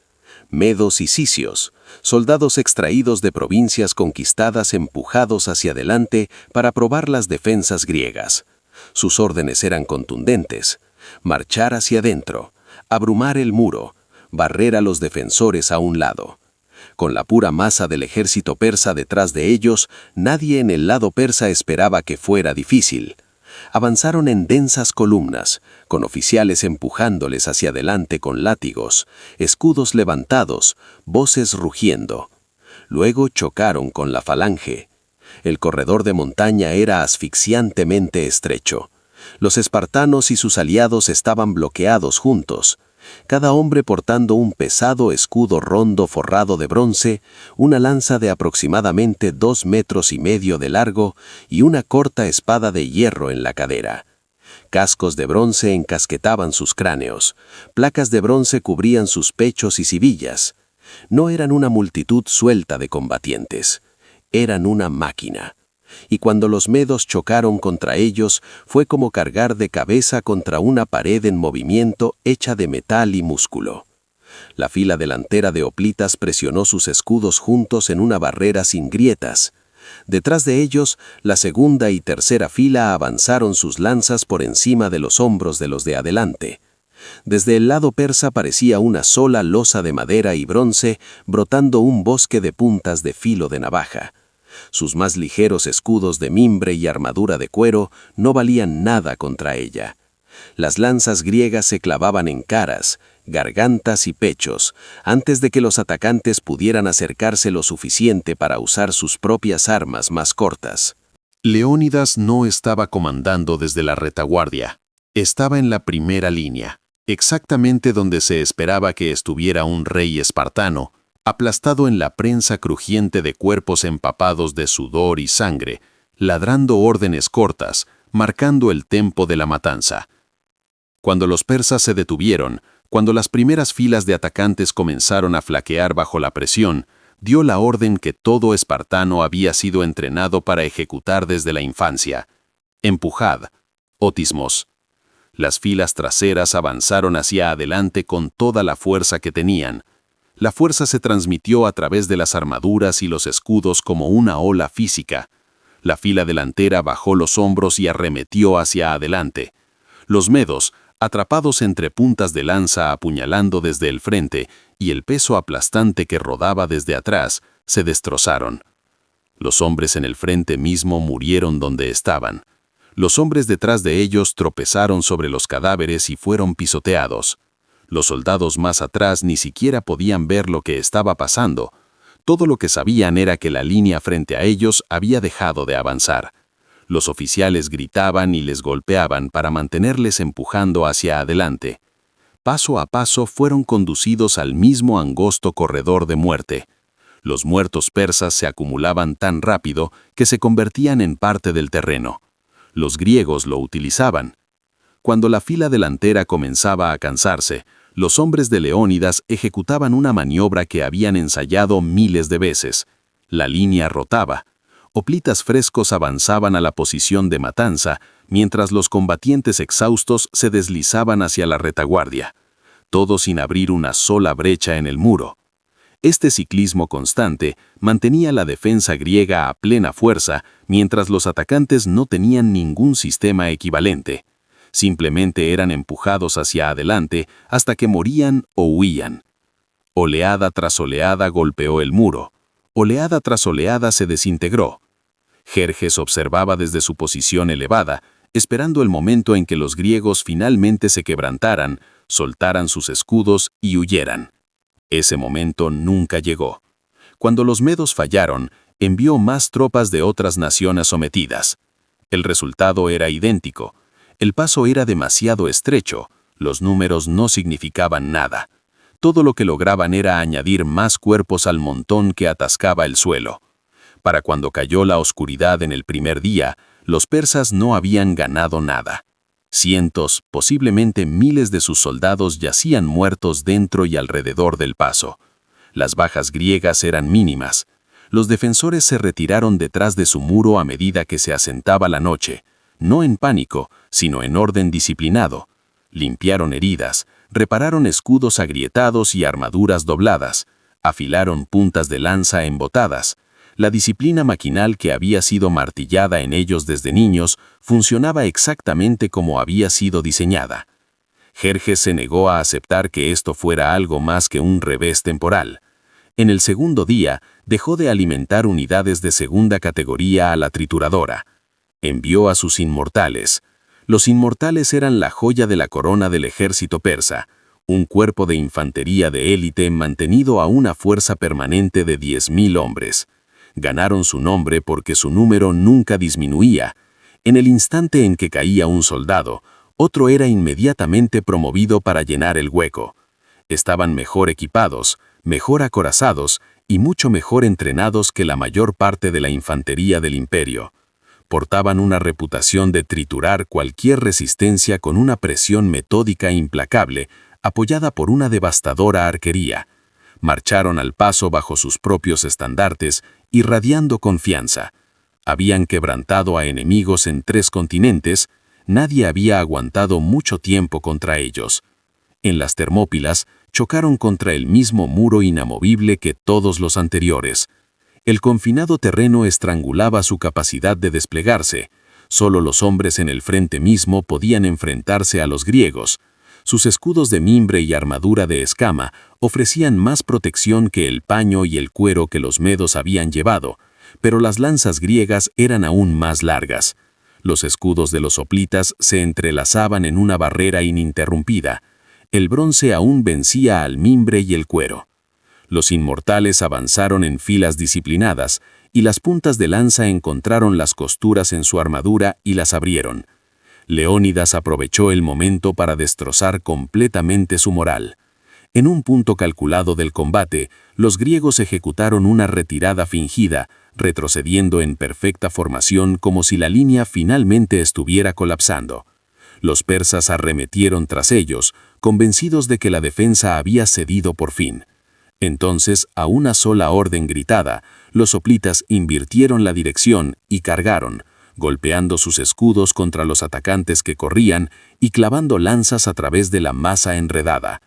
Medos y cisios, soldados extraídos de provincias conquistadas empujados hacia adelante para probar las defensas griegas. Sus órdenes eran contundentes: marchar hacia adentro, abrumar el muro, barrer a los defensores a un lado. Con la pura masa del ejército persa detrás de ellos, nadie en el lado persa esperaba que fuera difícil. Avanzaron en densas columnas, con oficiales empujándoles hacia adelante con látigos, escudos levantados, voces rugiendo. Luego chocaron con la falange. El corredor de montaña era asfixiantemente estrecho. Los espartanos y sus aliados estaban bloqueados juntos, cada hombre portando un pesado escudo rondo forrado de bronce, una lanza de aproximadamente 2,5 metros de largo y una corta espada de hierro en la cadera. Cascos de bronce encasquetaban sus cráneos, placas de bronce cubrían sus pechos y sibillas. No eran una multitud suelta de combatientes, eran una máquina. Y cuando los medos chocaron contra ellos, fue como cargar de cabeza contra una pared en movimiento hecha de metal y músculo. La fila delantera de hoplitas presionó sus escudos juntos en una barrera sin grietas. Detrás de ellos, la segunda y tercera fila avanzaron sus lanzas por encima de los hombros de los de adelante. Desde el lado persa parecía una sola losa de madera y bronce, brotando un bosque de puntas de filo de navaja. Sus más ligeros escudos de mimbre y armadura de cuero no valían nada contra ella. Las lanzas griegas se clavaban en caras, gargantas y pechos, antes de que los atacantes pudieran acercarse lo suficiente para usar sus propias armas más cortas. Leónidas no estaba comandando desde la retaguardia. Estaba en la primera línea, exactamente donde se esperaba que estuviera un rey espartano, aplastado en la prensa crujiente de cuerpos empapados de sudor y sangre, ladrando órdenes cortas, marcando el tempo de la matanza. Cuando los persas se detuvieron, cuando las primeras filas de atacantes comenzaron a flaquear bajo la presión, dio la orden que todo espartano había sido entrenado para ejecutar desde la infancia: empujad, otismos. Las filas traseras avanzaron hacia adelante con toda la fuerza que tenían. La fuerza se transmitió a través de las armaduras y los escudos como una ola física. La fila delantera bajó los hombros y arremetió hacia adelante. Los medos, atrapados entre puntas de lanza apuñalando desde el frente y el peso aplastante que rodaba desde atrás, se destrozaron. Los hombres en el frente mismo murieron donde estaban. Los hombres detrás de ellos tropezaron sobre los cadáveres y fueron pisoteados. Los soldados más atrás ni siquiera podían ver lo que estaba pasando. Todo lo que sabían era que la línea frente a ellos había dejado de avanzar. Los oficiales gritaban y les golpeaban para mantenerles empujando hacia adelante. Paso a paso fueron conducidos al mismo angosto corredor de muerte. Los muertos persas se acumulaban tan rápido que se convertían en parte del terreno. Los griegos lo utilizaban. Cuando la fila delantera comenzaba a cansarse, los hombres de Leónidas ejecutaban una maniobra que habían ensayado miles de veces. La línea rotaba. Hoplitas frescos avanzaban a la posición de matanza, mientras los combatientes exhaustos se deslizaban hacia la retaguardia, todo sin abrir una sola brecha en el muro. Este ciclismo constante mantenía la defensa griega a plena fuerza, mientras los atacantes no tenían ningún sistema equivalente. Simplemente eran empujados hacia adelante hasta que morían o huían. Oleada tras oleada golpeó el muro. Oleada tras oleada se desintegró. Jerjes observaba desde su posición elevada, esperando el momento en que los griegos finalmente se quebrantaran, soltaran sus escudos y huyeran. Ese momento nunca llegó. Cuando los medos fallaron, envió más tropas de otras naciones sometidas. El resultado era idéntico. El paso era demasiado estrecho, los números no significaban nada. Todo lo que lograban era añadir más cuerpos al montón que atascaba el suelo. Para cuando cayó la oscuridad en el primer día, los persas no habían ganado nada. Cientos, posiblemente miles de sus soldados yacían muertos dentro y alrededor del paso. Las bajas griegas eran mínimas. Los defensores se retiraron detrás de su muro a medida que se asentaba la noche, no en pánico, sino en orden disciplinado. Limpiaron heridas, repararon escudos agrietados y armaduras dobladas, afilaron puntas de lanza embotadas. La disciplina maquinal que había sido martillada en ellos desde niños funcionaba exactamente como había sido diseñada. Jerjes se negó a aceptar que esto fuera algo más que un revés temporal. En el segundo día, dejó de alimentar unidades de segunda categoría a la trituradora. Envió a sus inmortales. Los inmortales eran la joya de la corona del ejército persa, un cuerpo de infantería de élite mantenido a una fuerza permanente de 10.000 hombres. Ganaron su nombre porque su número nunca disminuía. En el instante en que caía un soldado, otro era inmediatamente promovido para llenar el hueco. Estaban mejor equipados, mejor acorazados y mucho mejor entrenados que la mayor parte de la infantería del imperio. Portaban una reputación de triturar cualquier resistencia con una presión metódica e implacable, apoyada por una devastadora arquería. Marcharon al paso bajo sus propios estandartes, irradiando confianza. Habían quebrantado a enemigos en 3 continentes, nadie había aguantado mucho tiempo contra ellos. En las Termópilas chocaron contra el mismo muro inamovible que todos los anteriores. El confinado terreno estrangulaba su capacidad de desplegarse. Solo los hombres en el frente mismo podían enfrentarse a los griegos. Sus escudos de mimbre y armadura de escama ofrecían más protección que el paño y el cuero que los medos habían llevado, pero las lanzas griegas eran aún más largas. Los escudos de los hoplitas se entrelazaban en una barrera ininterrumpida. El bronce aún vencía al mimbre y el cuero. Los inmortales avanzaron en filas disciplinadas, y las puntas de lanza encontraron las costuras en su armadura y las abrieron. Leónidas aprovechó el momento para destrozar completamente su moral. En un punto calculado del combate, los griegos ejecutaron una retirada fingida, retrocediendo en perfecta formación como si la línea finalmente estuviera colapsando. Los persas arremetieron tras ellos, convencidos de que la defensa había cedido por fin. Entonces, a una sola orden gritada, los hoplitas invirtieron la dirección y cargaron, golpeando sus escudos contra los atacantes que corrían y clavando lanzas a través de la masa enredada.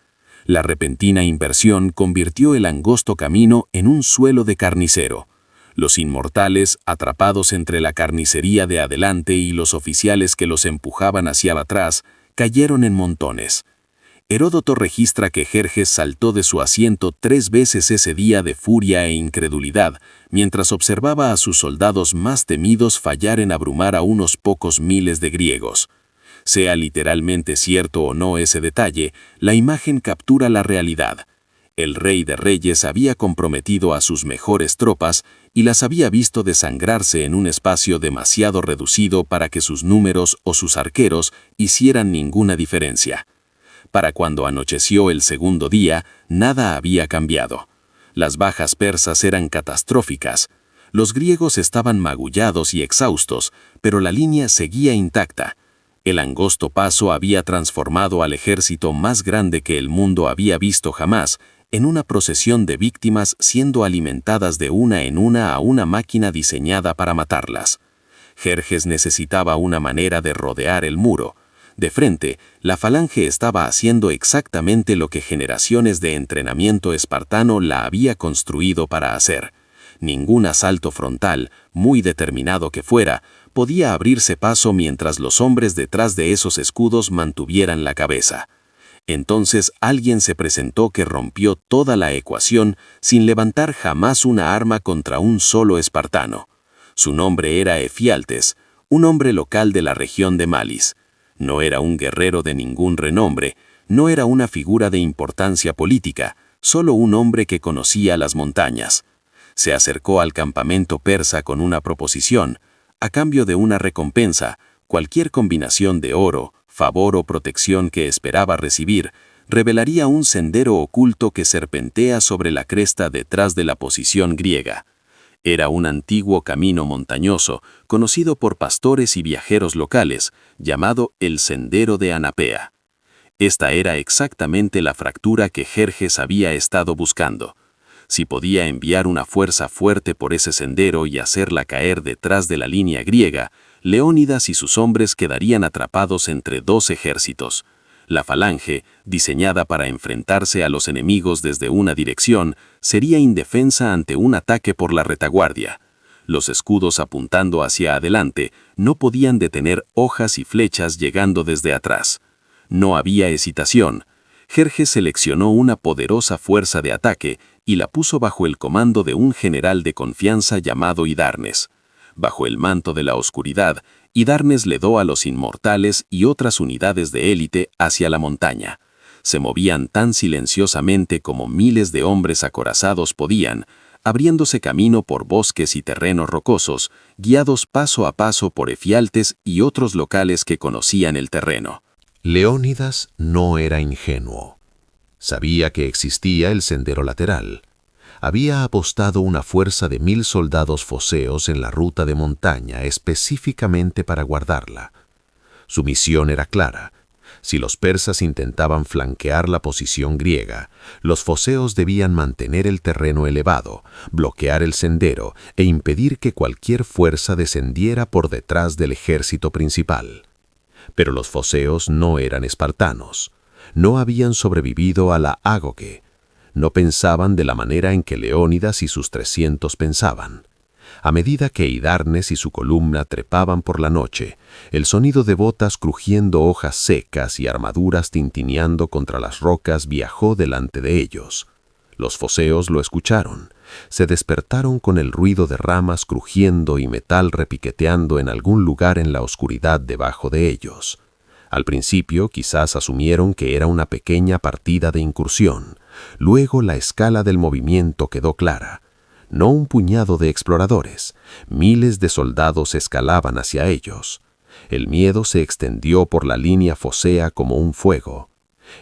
La repentina inversión convirtió el angosto camino en un suelo de carnicero. Los inmortales, atrapados entre la carnicería de adelante y los oficiales que los empujaban hacia atrás, cayeron en montones. Heródoto registra que Jerjes saltó de su asiento 3 veces ese día de furia e incredulidad, mientras observaba a sus soldados más temidos fallar en abrumar a unos pocos miles de griegos. Sea literalmente cierto o no ese detalle, la imagen captura la realidad. El rey de reyes había comprometido a sus mejores tropas y las había visto desangrarse en un espacio demasiado reducido para que sus números o sus arqueros hicieran ninguna diferencia. Para cuando anocheció el segundo día, nada había cambiado. Las bajas persas eran catastróficas. Los griegos estaban magullados y exhaustos, pero la línea seguía intacta. El angosto paso había transformado al ejército más grande que el mundo había visto jamás en una procesión de víctimas siendo alimentadas de una en una a una máquina diseñada para matarlas. Jerjes necesitaba una manera de rodear el muro. De frente, la falange estaba haciendo exactamente lo que generaciones de entrenamiento espartano la había construido para hacer. Ningún asalto frontal, muy determinado que fuera, podía abrirse paso mientras los hombres detrás de esos escudos mantuvieran la cabeza. Entonces alguien se presentó que rompió toda la ecuación sin levantar jamás una arma contra un solo espartano. Su nombre era Efialtes, un hombre local de la región de Malis. No era un guerrero de ningún renombre, no era una figura de importancia política, solo un hombre que conocía las montañas. Se acercó al campamento persa con una proposición, a cambio de una recompensa, cualquier combinación de oro, favor o protección que esperaba recibir, revelaría un sendero oculto que serpentea sobre la cresta detrás de la posición griega. Era un antiguo camino montañoso, conocido por pastores y viajeros locales, llamado el Sendero de Anapea. Esta era exactamente la fractura que Jerjes había estado buscando. Si podía enviar una fuerza fuerte por ese sendero y hacerla caer detrás de la línea griega, Leónidas y sus hombres quedarían atrapados entre 2 ejércitos. La falange, diseñada para enfrentarse a los enemigos desde una dirección, sería indefensa ante un ataque por la retaguardia. Los escudos apuntando hacia adelante no podían detener hojas y flechas llegando desde atrás. No había hesitación. Jerjes seleccionó una poderosa fuerza de ataque y la puso bajo el comando de un general de confianza llamado Hidarnes. Bajo el manto de la oscuridad, Hidarnes le dio a los inmortales y otras unidades de élite hacia la montaña. Se movían tan silenciosamente como miles de hombres acorazados podían, abriéndose camino por bosques y terrenos rocosos, guiados paso a paso por Efialtes y otros locales que conocían el terreno. Leónidas no era ingenuo. Sabía que existía el sendero lateral. Había apostado una fuerza de 1000 soldados foceos en la ruta de montaña específicamente para guardarla. Su misión era clara. Si los persas intentaban flanquear la posición griega, los foceos debían mantener el terreno elevado, bloquear el sendero e impedir que cualquier fuerza descendiera por detrás del ejército principal. Pero los foceos no eran espartanos. No habían sobrevivido a la ágoge. No pensaban de la manera en que Leónidas y sus 300 pensaban. A medida que Hidarnes y su columna trepaban por la noche, el sonido de botas crujiendo hojas secas y armaduras tintineando contra las rocas viajó delante de ellos. Los foceos lo escucharon. Se despertaron con el ruido de ramas crujiendo y metal repiqueteando en algún lugar en la oscuridad debajo de ellos. Al principio quizás asumieron que era una pequeña partida de incursión. Luego la escala del movimiento quedó clara. No un puñado de exploradores, miles de soldados escalaban hacia ellos. El miedo se extendió por la línea focea como un fuego.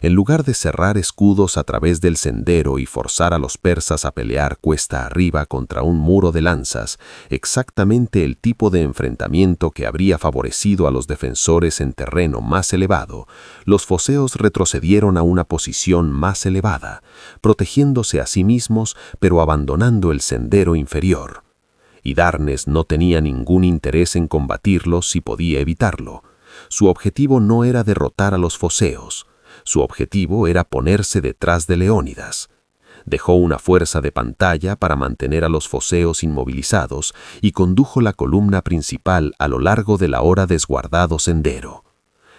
En lugar de cerrar escudos a través del sendero y forzar a los persas a pelear cuesta arriba contra un muro de lanzas, exactamente el tipo de enfrentamiento que habría favorecido a los defensores en terreno más elevado, los foceos retrocedieron a una posición más elevada, protegiéndose a sí mismos pero abandonando el sendero inferior. Hidarnes no tenía ningún interés en combatirlos si podía evitarlo. Su objetivo no era derrotar a los foceos. Su objetivo era ponerse detrás de Leónidas. Dejó una fuerza de pantalla para mantener a los foceos inmovilizados y condujo la columna principal a lo largo del ahora desguardado sendero.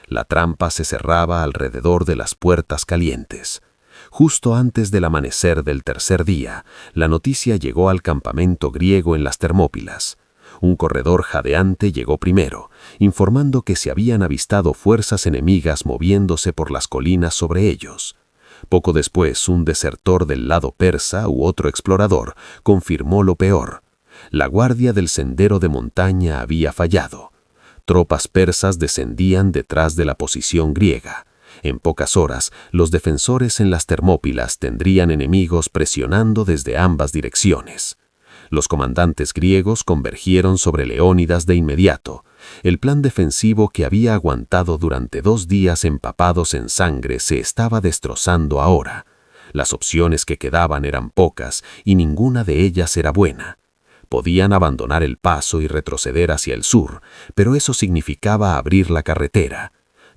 La trampa se cerraba alrededor de las puertas calientes. Justo antes del amanecer del tercer día, la noticia llegó al campamento griego en las Termópilas. Un corredor jadeante llegó primero, informando que se habían avistado fuerzas enemigas moviéndose por las colinas sobre ellos. Poco después, un desertor del lado persa u otro explorador confirmó lo peor. La guardia del sendero de montaña había fallado. Tropas persas descendían detrás de la posición griega. En pocas horas, los defensores en las Termópilas tendrían enemigos presionando desde ambas direcciones. Los comandantes griegos convergieron sobre Leónidas de inmediato. El plan defensivo que había aguantado durante 2 días empapados en sangre se estaba destrozando ahora. Las opciones que quedaban eran pocas y ninguna de ellas era buena. Podían abandonar el paso y retroceder hacia el sur, pero eso significaba abrir la carretera.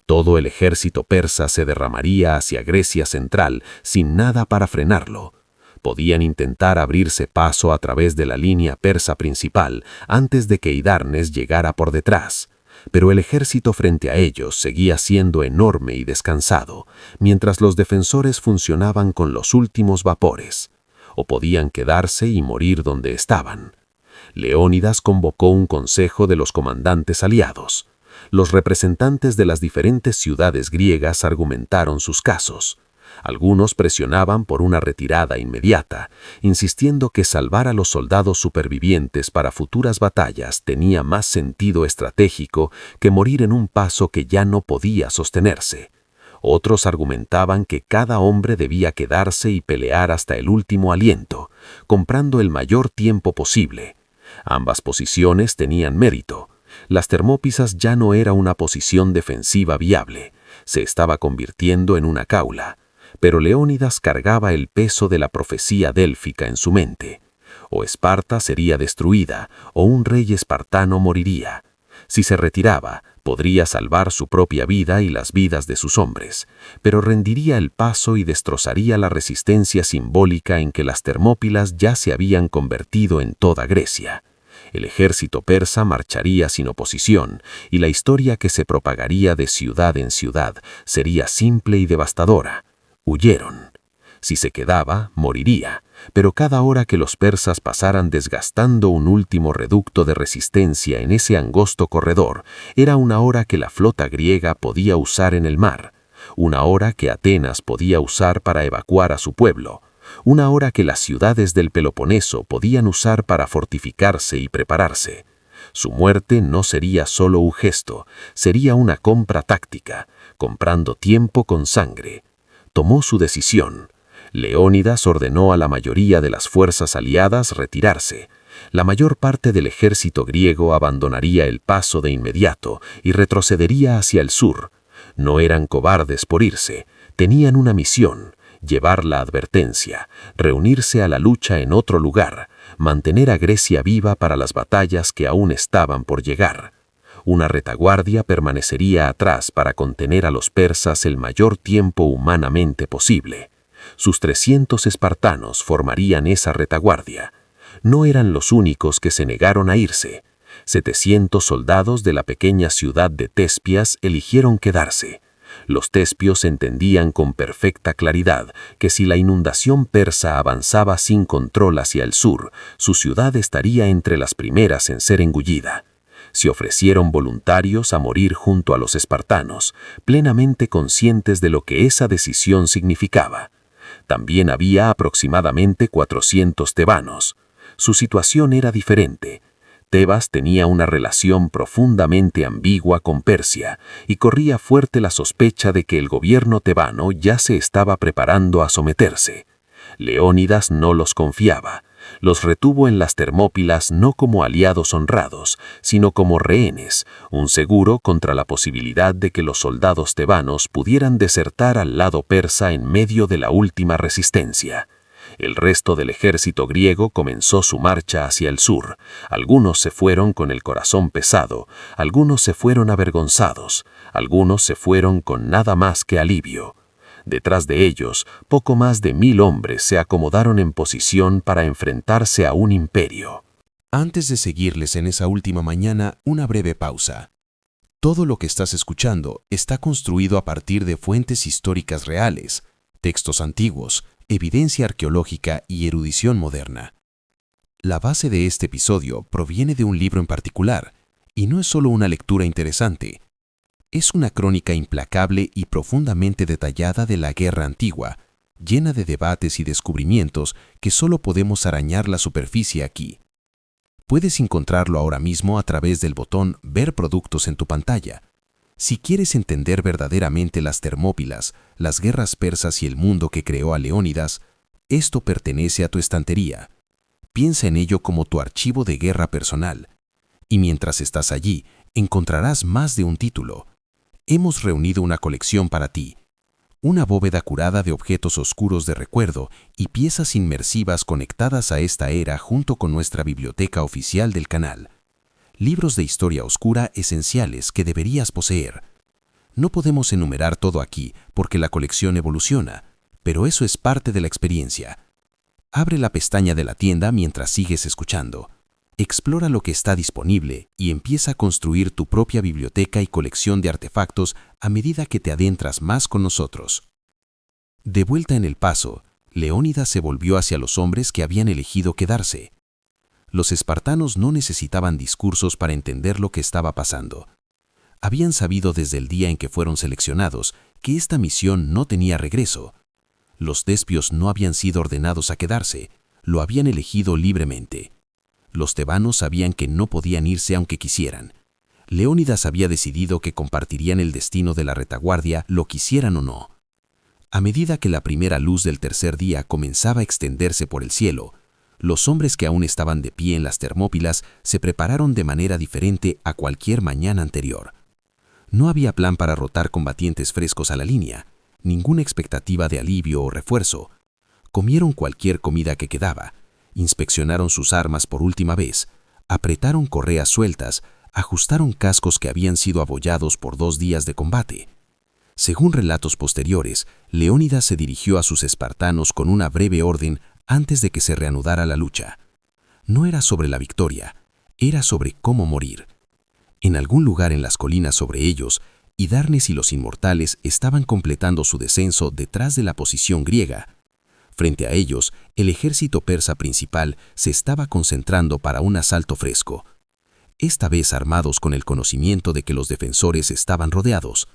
Todo el ejército persa se derramaría hacia Grecia central sin nada para frenarlo. Podían intentar abrirse paso a través de la línea persa principal antes de que Hidarnes llegara por detrás. Pero el ejército frente a ellos seguía siendo enorme y descansado, mientras los defensores funcionaban con los últimos vapores. O podían quedarse y morir donde estaban. Leónidas convocó un consejo de los comandantes aliados. Los representantes de las diferentes ciudades griegas argumentaron sus casos. Algunos presionaban por una retirada inmediata, insistiendo que salvar a los soldados supervivientes para futuras batallas tenía más sentido estratégico que morir en un paso que ya no podía sostenerse. Otros argumentaban que cada hombre debía quedarse y pelear hasta el último aliento, comprando el mayor tiempo posible. Ambas posiciones tenían mérito. Las Termópilas ya no era una posición defensiva viable, se estaba convirtiendo en una jaula. Pero Leónidas cargaba el peso de la profecía délfica en su mente. O Esparta sería destruida, o un rey espartano moriría. Si se retiraba, podría salvar su propia vida y las vidas de sus hombres, pero rendiría el paso y destrozaría la resistencia simbólica en que las Termópilas ya se habían convertido en toda Grecia. El ejército persa marcharía sin oposición, y la historia que se propagaría de ciudad en ciudad sería simple y devastadora. Huyeron. Si se quedaba, moriría, pero cada hora que los persas pasaran desgastando un último reducto de resistencia en ese angosto corredor, era una hora que la flota griega podía usar en el mar, una hora que Atenas podía usar para evacuar a su pueblo, una hora que las ciudades del Peloponeso podían usar para fortificarse y prepararse. Su muerte no sería solo un gesto, sería una compra táctica, comprando tiempo con sangre. Tomó su decisión. Leónidas ordenó a la mayoría de las fuerzas aliadas retirarse. La mayor parte del ejército griego abandonaría el paso de inmediato y retrocedería hacia el sur. No eran cobardes por irse, tenían una misión: llevar la advertencia, reunirse a la lucha en otro lugar, mantener a Grecia viva para las batallas que aún estaban por llegar. Una retaguardia permanecería atrás para contener a los persas el mayor tiempo humanamente posible. Sus 300 espartanos formarían esa retaguardia. No eran los únicos que se negaron a irse. 700 soldados de la pequeña ciudad de Tespias eligieron quedarse. Los tespios entendían con perfecta claridad que si la inundación persa avanzaba sin control hacia el sur, su ciudad estaría entre las primeras en ser engullida. Se ofrecieron voluntarios a morir junto a los espartanos, plenamente conscientes de lo que esa decisión significaba. También había aproximadamente 400 tebanos. Su situación era diferente. Tebas tenía una relación profundamente ambigua con Persia y corría fuerte la sospecha de que el gobierno tebano ya se estaba preparando a someterse. Leónidas no los confiaba. Los retuvo en las Termópilas no como aliados honrados, sino como rehenes, un seguro contra la posibilidad de que los soldados tebanos pudieran desertar al lado persa en medio de la última resistencia. El resto del ejército griego comenzó su marcha hacia el sur. Algunos se fueron con el corazón pesado, algunos se fueron avergonzados, algunos se fueron con nada más que alivio. Detrás de ellos, poco más de 1000 hombres se acomodaron en posición para enfrentarse a un imperio. Antes de seguirles en esa última mañana, una breve pausa. Todo lo que estás escuchando está construido a partir de fuentes históricas reales, textos antiguos, evidencia arqueológica y erudición moderna. La base de este episodio proviene de un libro en particular, y no es solo una lectura interesante. Es una crónica implacable y profundamente detallada de la guerra antigua, llena de debates y descubrimientos que solo podemos arañar la superficie aquí. Puedes encontrarlo ahora mismo a través del botón Ver productos en tu pantalla. Si quieres entender verdaderamente las Termópilas, las guerras persas y el mundo que creó a Leónidas, esto pertenece a tu estantería. Piensa en ello como tu archivo de guerra personal. Y mientras estás allí, encontrarás más de un título. Hemos reunido una colección para ti. Una bóveda curada de objetos oscuros de recuerdo y piezas inmersivas conectadas a esta era junto con nuestra biblioteca oficial del canal. Libros de historia oscura esenciales que deberías poseer. No podemos enumerar todo aquí porque la colección evoluciona, pero eso es parte de la experiencia. Abre la pestaña de la tienda mientras sigues escuchando. Explora lo que está disponible y empieza a construir tu propia biblioteca y colección de artefactos a medida que te adentras más con nosotros. De vuelta en el paso, Leónidas se volvió hacia los hombres que habían elegido quedarse. Los espartanos no necesitaban discursos para entender lo que estaba pasando. Habían sabido desde el día en que fueron seleccionados que esta misión no tenía regreso. Los tespios no habían sido ordenados a quedarse, lo habían elegido libremente. Los tebanos sabían que no podían irse aunque quisieran. Leónidas había decidido que compartirían el destino de la retaguardia, lo quisieran o no. A medida que la primera luz del tercer día comenzaba a extenderse por el cielo, los hombres que aún estaban de pie en las Termópilas se prepararon de manera diferente a cualquier mañana anterior. No había plan para rotar combatientes frescos a la línea, ninguna expectativa de alivio o refuerzo. Comieron cualquier comida que quedaba, inspeccionaron sus armas por última vez, apretaron correas sueltas, ajustaron cascos que habían sido abollados por 2 días de combate. Según relatos posteriores, Leónidas se dirigió a sus espartanos con una breve orden antes de que se reanudara la lucha. No era sobre la victoria, era sobre cómo morir. En algún lugar en las colinas sobre ellos, Hidarnes y los inmortales estaban completando su descenso detrás de la posición griega. Frente a ellos, el ejército persa principal se estaba concentrando para un asalto fresco. Esta vez armados con el conocimiento de que los defensores estaban rodeados.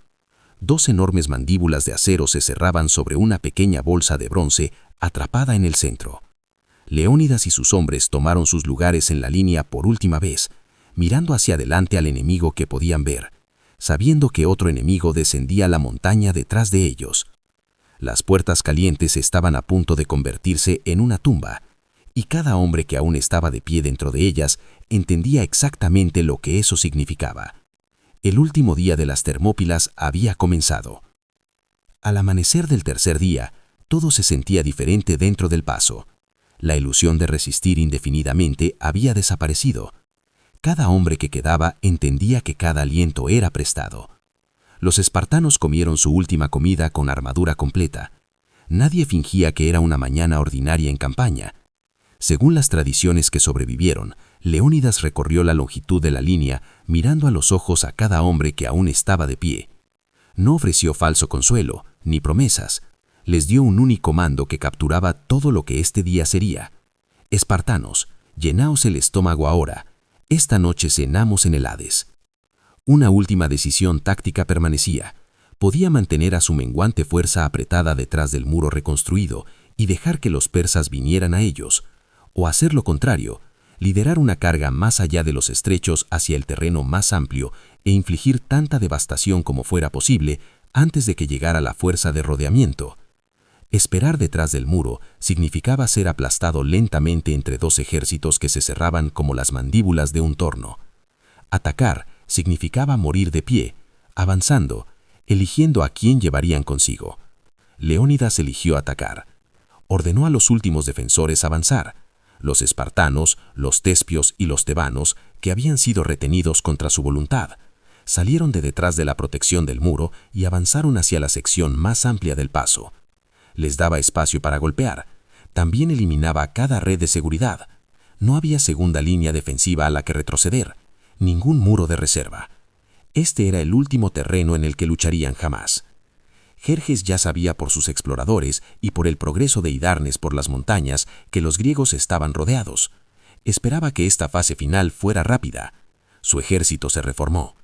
2 enormes mandíbulas de acero se cerraban sobre una pequeña bolsa de bronce atrapada en el centro. Leónidas y sus hombres tomaron sus lugares en la línea por última vez, mirando hacia adelante al enemigo que podían ver, sabiendo que otro enemigo descendía la montaña detrás de ellos. Las puertas calientes estaban a punto de convertirse en una tumba, y cada hombre que aún estaba de pie dentro de ellas entendía exactamente lo que eso significaba. El último día de las Termópilas había comenzado. Al amanecer del tercer día, todo se sentía diferente dentro del paso. La ilusión de resistir indefinidamente había desaparecido. Cada hombre que quedaba entendía que cada aliento era prestado. Los espartanos comieron su última comida con armadura completa. Nadie fingía que era una mañana ordinaria en campaña. Según las tradiciones que sobrevivieron, Leónidas recorrió la longitud de la línea mirando a los ojos a cada hombre que aún estaba de pie. No ofreció falso consuelo, ni promesas. Les dio un único mando que capturaba todo lo que este día sería. Espartanos, llenaos el estómago ahora. Esta noche cenamos en el Hades. Una última decisión táctica permanecía. Podía mantener a su menguante fuerza apretada detrás del muro reconstruido y dejar que los persas vinieran a ellos, o hacer lo contrario, liderar una carga más allá de los estrechos hacia el terreno más amplio e infligir tanta devastación como fuera posible antes de que llegara la fuerza de rodeamiento. Esperar detrás del muro significaba ser aplastado lentamente entre 2 ejércitos que se cerraban como las mandíbulas de un torno. Atacar significaba morir de pie, avanzando, eligiendo a quién llevarían consigo. Leónidas eligió atacar. Ordenó a los últimos defensores avanzar. Los espartanos, los tespios y los tebanos, que habían sido retenidos contra su voluntad, salieron de detrás de la protección del muro y avanzaron hacia la sección más amplia del paso. Les daba espacio para golpear. También eliminaba cada red de seguridad. No había segunda línea defensiva a la que retroceder, ningún muro de reserva. Este era el último terreno en el que lucharían jamás. Jerjes ya sabía por sus exploradores y por el progreso de Hidarnes por las montañas que los griegos estaban rodeados. Esperaba que esta fase final fuera rápida. Su ejército se reformó.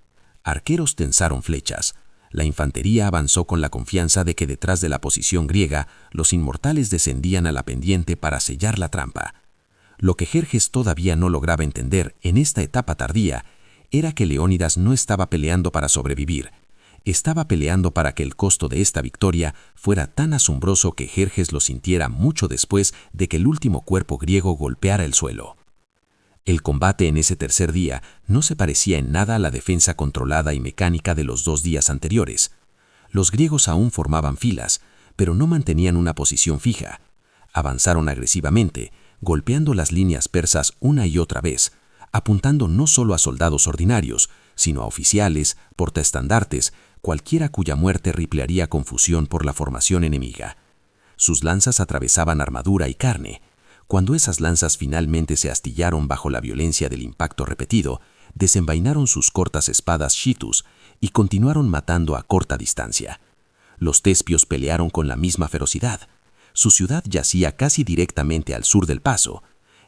Arqueros tensaron flechas. La infantería avanzó con la confianza de que detrás de la posición griega los inmortales descendían a la pendiente para sellar la trampa. Lo que Jerjes todavía no lograba entender en esta etapa tardía era que Leónidas no estaba peleando para sobrevivir. Estaba peleando para que el costo de esta victoria fuera tan asombroso que Jerjes lo sintiera mucho después de que el último cuerpo griego golpeara el suelo. El combate en ese tercer día no se parecía en nada a la defensa controlada y mecánica de los 2 días anteriores. Los griegos aún formaban filas, pero no mantenían una posición fija. Avanzaron agresivamente, golpeando las líneas persas una y otra vez, apuntando no solo a soldados ordinarios, sino a oficiales, portaestandartes, cualquiera cuya muerte riplearía confusión por la formación enemiga. Sus lanzas atravesaban armadura y carne. Cuando esas lanzas finalmente se astillaron bajo la violencia del impacto repetido, desenvainaron sus cortas espadas shitus y continuaron matando a corta distancia. Los tespios pelearon con la misma ferocidad. Su ciudad yacía casi directamente al sur del paso.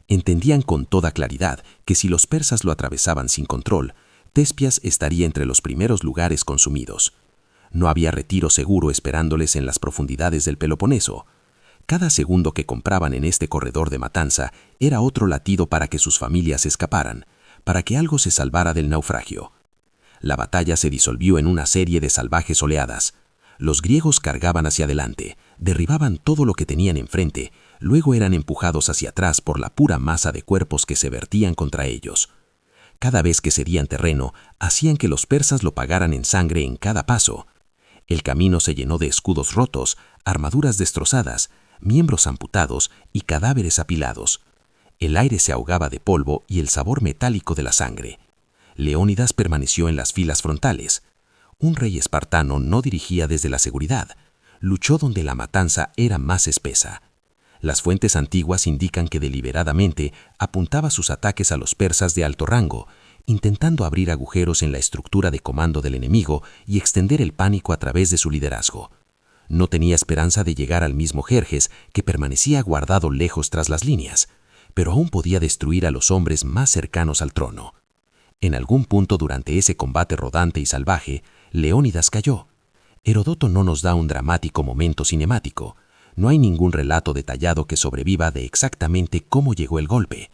Entendían con toda claridad que si los persas lo atravesaban sin control, Tespias estaría entre los primeros lugares consumidos. No había retiro seguro esperándoles en las profundidades del Peloponeso. Cada segundo que compraban en este corredor de matanza era otro latido para que sus familias escaparan, para que algo se salvara del naufragio. La batalla se disolvió en una serie de salvajes oleadas. Los griegos cargaban hacia adelante, derribaban todo lo que tenían enfrente, luego eran empujados hacia atrás por la pura masa de cuerpos que se vertían contra ellos. Cada vez que cedían terreno, hacían que los persas lo pagaran en sangre en cada paso. El camino se llenó de escudos rotos, armaduras destrozadas, miembros amputados y cadáveres apilados. El aire se ahogaba de polvo y el sabor metálico de la sangre. Leónidas permaneció en las filas frontales. Un rey espartano no dirigía desde la seguridad. Luchó donde la matanza era más espesa. Las fuentes antiguas indican que deliberadamente apuntaba sus ataques a los persas de alto rango, intentando abrir agujeros en la estructura de comando del enemigo y extender el pánico a través de su liderazgo. No tenía esperanza de llegar al mismo Jerjes, que permanecía guardado lejos tras las líneas, pero aún podía destruir a los hombres más cercanos al trono. En algún punto durante ese combate rodante y salvaje, Leónidas cayó. Heródoto no nos da un dramático momento cinemático. No hay ningún relato detallado que sobreviva de exactamente cómo llegó el golpe.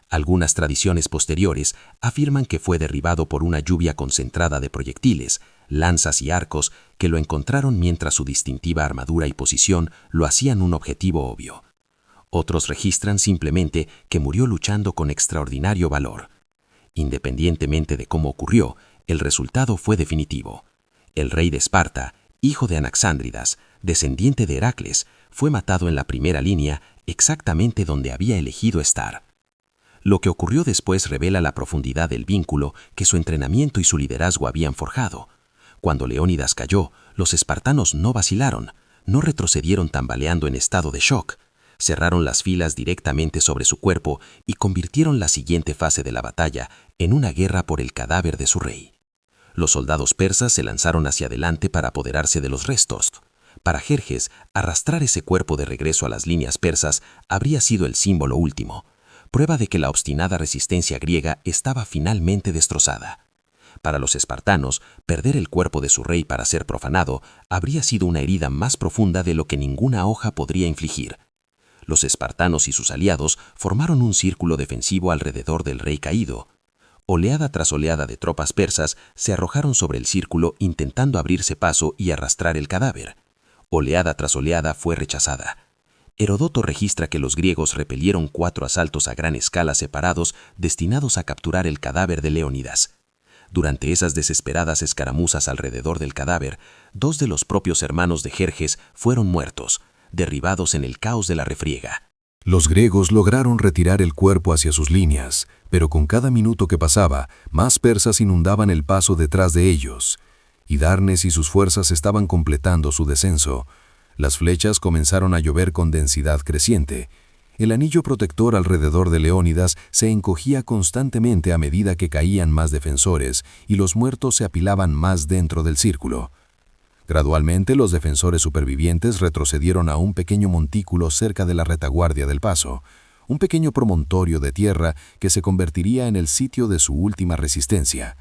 Algunas tradiciones posteriores afirman que fue derribado por una lluvia concentrada de proyectiles, lanzas y arcos que lo encontraron mientras su distintiva armadura y posición lo hacían un objetivo obvio. Otros registran simplemente que murió luchando con extraordinario valor. Independientemente de cómo ocurrió, el resultado fue definitivo. El rey de Esparta, hijo de Anaxándridas, descendiente de Heracles, fue matado en la primera línea exactamente donde había elegido estar. Lo que ocurrió después revela la profundidad del vínculo que su entrenamiento y su liderazgo habían forjado. Cuando Leónidas cayó, los espartanos no vacilaron, no retrocedieron tambaleando en estado de shock. Cerraron las filas directamente sobre su cuerpo y convirtieron la siguiente fase de la batalla en una guerra por el cadáver de su rey. Los soldados persas se lanzaron hacia adelante para apoderarse de los restos. Para Jerjes, arrastrar ese cuerpo de regreso a las líneas persas habría sido el símbolo último, prueba de que la obstinada resistencia griega estaba finalmente destrozada. Para los espartanos, perder el cuerpo de su rey para ser profanado habría sido una herida más profunda de lo que ninguna hoja podría infligir. Los espartanos y sus aliados formaron un círculo defensivo alrededor del rey caído. Oleada tras oleada de tropas persas se arrojaron sobre el círculo intentando abrirse paso y arrastrar el cadáver. Oleada tras oleada fue rechazada. Heródoto registra que los griegos repelieron 4 asaltos a gran escala separados destinados a capturar el cadáver de Leónidas. Durante esas desesperadas escaramuzas alrededor del cadáver, 2 de los propios hermanos de Jerjes fueron muertos, derribados en el caos de la refriega. Los griegos lograron retirar el cuerpo hacia sus líneas, pero con cada minuto que pasaba, más persas inundaban el paso detrás de ellos. Hidarnes y sus fuerzas estaban completando su descenso. Las flechas comenzaron a llover con densidad creciente. El anillo protector alrededor de Leónidas se encogía constantemente a medida que caían más defensores y los muertos se apilaban más dentro del círculo. Gradualmente, los defensores supervivientes retrocedieron a un pequeño montículo cerca de la retaguardia del paso, un pequeño promontorio de tierra que se convertiría en el sitio de su última resistencia.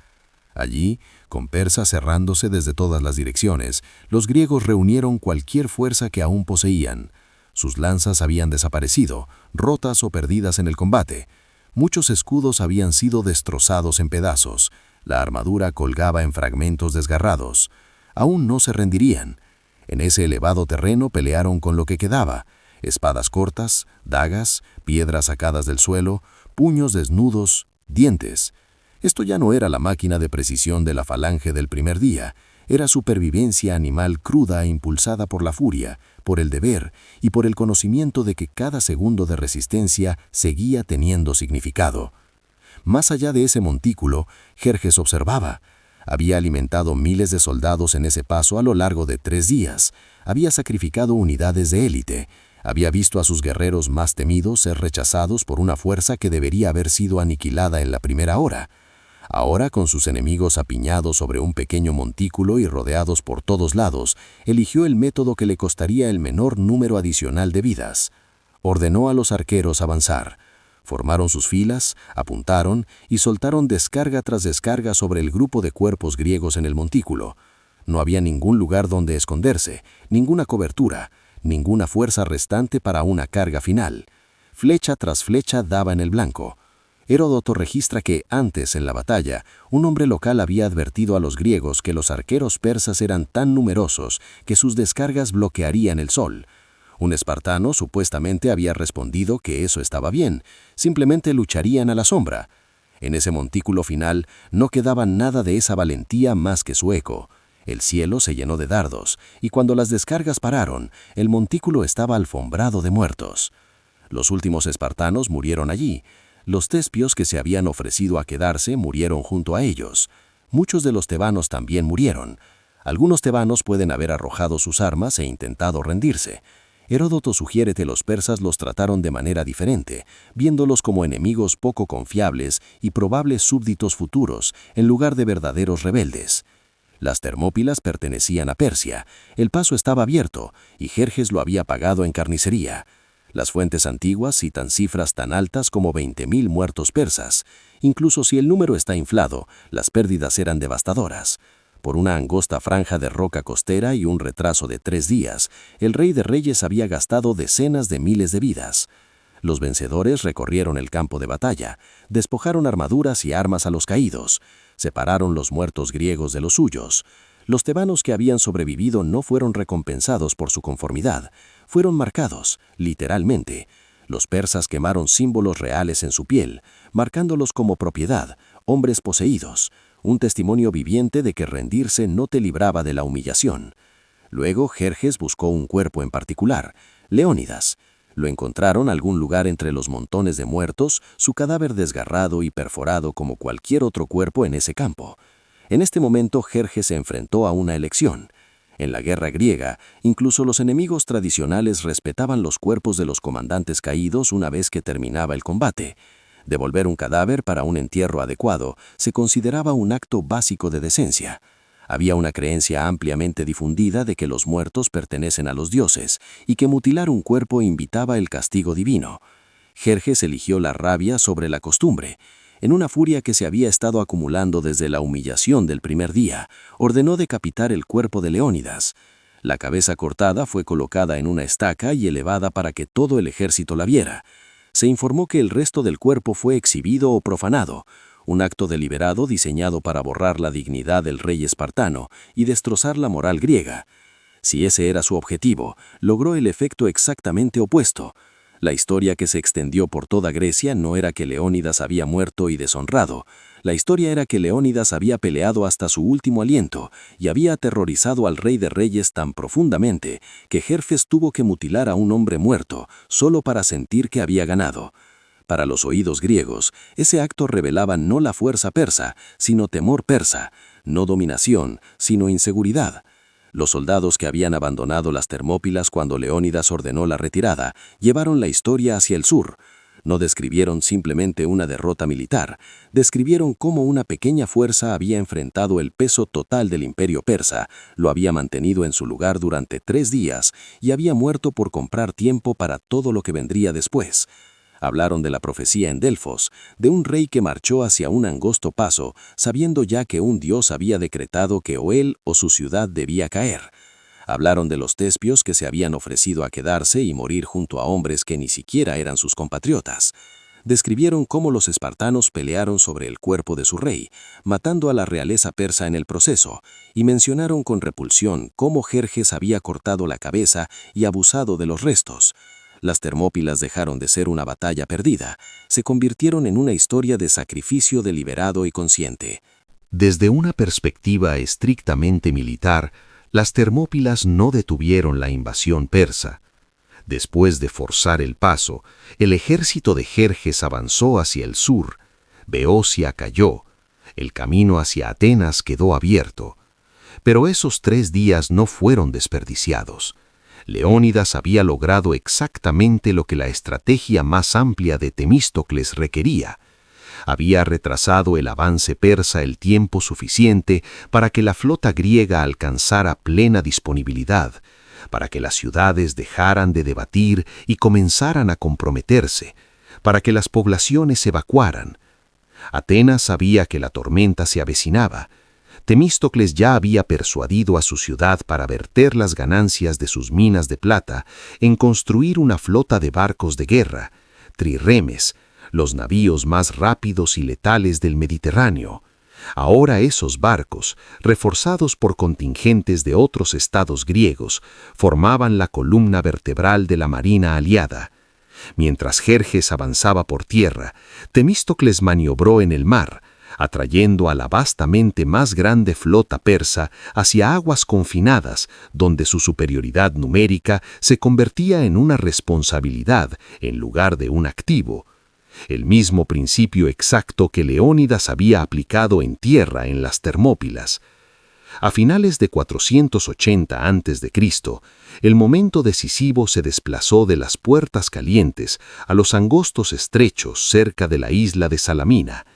Allí, con persas cerrándose desde todas las direcciones, los griegos reunieron cualquier fuerza que aún poseían. Sus lanzas habían desaparecido, rotas o perdidas en el combate. Muchos escudos habían sido destrozados en pedazos. La armadura colgaba en fragmentos desgarrados. Aún no se rendirían. En ese elevado terreno pelearon con lo que quedaba: espadas cortas, dagas, piedras sacadas del suelo, puños desnudos, dientes. Esto ya no era la máquina de precisión de la falange del primer día, era supervivencia animal cruda e impulsada por la furia, por el deber y por el conocimiento de que cada segundo de resistencia seguía teniendo significado. Más allá de ese montículo, Jerjes observaba. Había alimentado miles de soldados en ese paso a lo largo de 3 días, había sacrificado unidades de élite, había visto a sus guerreros más temidos ser rechazados por una fuerza que debería haber sido aniquilada en la primera hora. Ahora, con sus enemigos apiñados sobre un pequeño montículo y rodeados por todos lados, eligió el método que le costaría el menor número adicional de vidas. Ordenó a los arqueros avanzar. Formaron sus filas, apuntaron y soltaron descarga tras descarga sobre el grupo de cuerpos griegos en el montículo. No había ningún lugar donde esconderse, ninguna cobertura, ninguna fuerza restante para una carga final. Flecha tras flecha daba en el blanco. Heródoto registra que, antes en la batalla, un hombre local había advertido a los griegos que los arqueros persas eran tan numerosos que sus descargas bloquearían el sol. Un espartano supuestamente había respondido que eso estaba bien, simplemente lucharían a la sombra. En ese montículo final no quedaba nada de esa valentía más que su eco. El cielo se llenó de dardos, y cuando las descargas pararon, el montículo estaba alfombrado de muertos. Los últimos espartanos murieron allí. Los tespios que se habían ofrecido a quedarse murieron junto a ellos. Muchos de los tebanos también murieron. Algunos tebanos pueden haber arrojado sus armas e intentado rendirse. Heródoto sugiere que los persas los trataron de manera diferente, viéndolos como enemigos poco confiables y probables súbditos futuros, en lugar de verdaderos rebeldes. Las Termópilas pertenecían a Persia, el paso estaba abierto, y Jerjes lo había pagado en carnicería. Las fuentes antiguas citan cifras tan altas como 20.000 muertos persas. Incluso si el número está inflado, las pérdidas eran devastadoras. Por una angosta franja de roca costera y un retraso de 3 días, el rey de reyes había gastado decenas de miles de vidas. Los vencedores recorrieron el campo de batalla, despojaron armaduras y armas a los caídos, separaron los muertos griegos de los suyos. Los tebanos que habían sobrevivido no fueron recompensados por su conformidad, fueron marcados, literalmente. Los persas quemaron símbolos reales en su piel, marcándolos como propiedad, hombres poseídos, un testimonio viviente de que rendirse no te libraba de la humillación. Luego Jerjes buscó un cuerpo en particular, Leónidas. Lo encontraron en algún lugar entre los montones de muertos, su cadáver desgarrado y perforado como cualquier otro cuerpo en ese campo. En este momento Jerjes se enfrentó a una elección. En la guerra griega, incluso los enemigos tradicionales respetaban los cuerpos de los comandantes caídos una vez que terminaba el combate. Devolver un cadáver para un entierro adecuado se consideraba un acto básico de decencia. Había una creencia ampliamente difundida de que los muertos pertenecen a los dioses y que mutilar un cuerpo invitaba el castigo divino. Jerjes eligió la rabia sobre la costumbre. En una furia que se había estado acumulando desde la humillación del primer día, ordenó decapitar el cuerpo de Leónidas. La cabeza cortada fue colocada en una estaca y elevada para que todo el ejército la viera. Se informó que el resto del cuerpo fue exhibido o profanado, un acto deliberado diseñado para borrar la dignidad del rey espartano y destrozar la moral griega. Si ese era su objetivo, logró el efecto exactamente opuesto. La historia que se extendió por toda Grecia no era que Leónidas había muerto y deshonrado. La historia era que Leónidas había peleado hasta su último aliento y había aterrorizado al rey de reyes tan profundamente que Jerjes tuvo que mutilar a un hombre muerto solo para sentir que había ganado. Para los oídos griegos, ese acto revelaba no la fuerza persa, sino temor persa, no dominación, sino inseguridad. Los soldados que habían abandonado las Termópilas cuando Leónidas ordenó la retirada llevaron la historia hacia el sur. No describieron simplemente una derrota militar, describieron cómo una pequeña fuerza había enfrentado el peso total del imperio persa, lo había mantenido en su lugar durante 3 días y había muerto por comprar tiempo para todo lo que vendría después. Hablaron de la profecía en Delfos, de un rey que marchó hacia un angosto paso, sabiendo ya que un dios había decretado que o él o su ciudad debía caer. Hablaron de los tespios que se habían ofrecido a quedarse y morir junto a hombres que ni siquiera eran sus compatriotas. Describieron cómo los espartanos pelearon sobre el cuerpo de su rey, matando a la realeza persa en el proceso, y mencionaron con repulsión cómo Jerjes había cortado la cabeza y abusado de los restos. Las Termópilas dejaron de ser una batalla perdida, se convirtieron en una historia de sacrificio deliberado y consciente. Desde una perspectiva estrictamente militar, las Termópilas no detuvieron la invasión persa. Después de forzar el paso, el ejército de Jerjes avanzó hacia el sur, Beocia cayó, el camino hacia Atenas quedó abierto. Pero esos 3 días no fueron desperdiciados. Leónidas había logrado exactamente lo que la estrategia más amplia de Temístocles requería. Había retrasado el avance persa el tiempo suficiente para que la flota griega alcanzara plena disponibilidad, para que las ciudades dejaran de debatir y comenzaran a comprometerse, para que las poblaciones evacuaran. Atenas sabía que la tormenta se avecinaba. Temístocles ya había persuadido a su ciudad para verter las ganancias de sus minas de plata en construir una flota de barcos de guerra, trirremes, los navíos más rápidos y letales del Mediterráneo. Ahora esos barcos, reforzados por contingentes de otros estados griegos, formaban la columna vertebral de la marina aliada. Mientras Jerjes avanzaba por tierra, Temístocles maniobró en el mar, atrayendo a la vastamente más grande flota persa hacia aguas confinadas, donde su superioridad numérica se convertía en una responsabilidad en lugar de un activo. El mismo principio exacto que Leónidas había aplicado en tierra en las Termópilas. A finales de 480 a.C., el momento decisivo se desplazó de las puertas calientes a los angostos estrechos cerca de la isla de Salamina.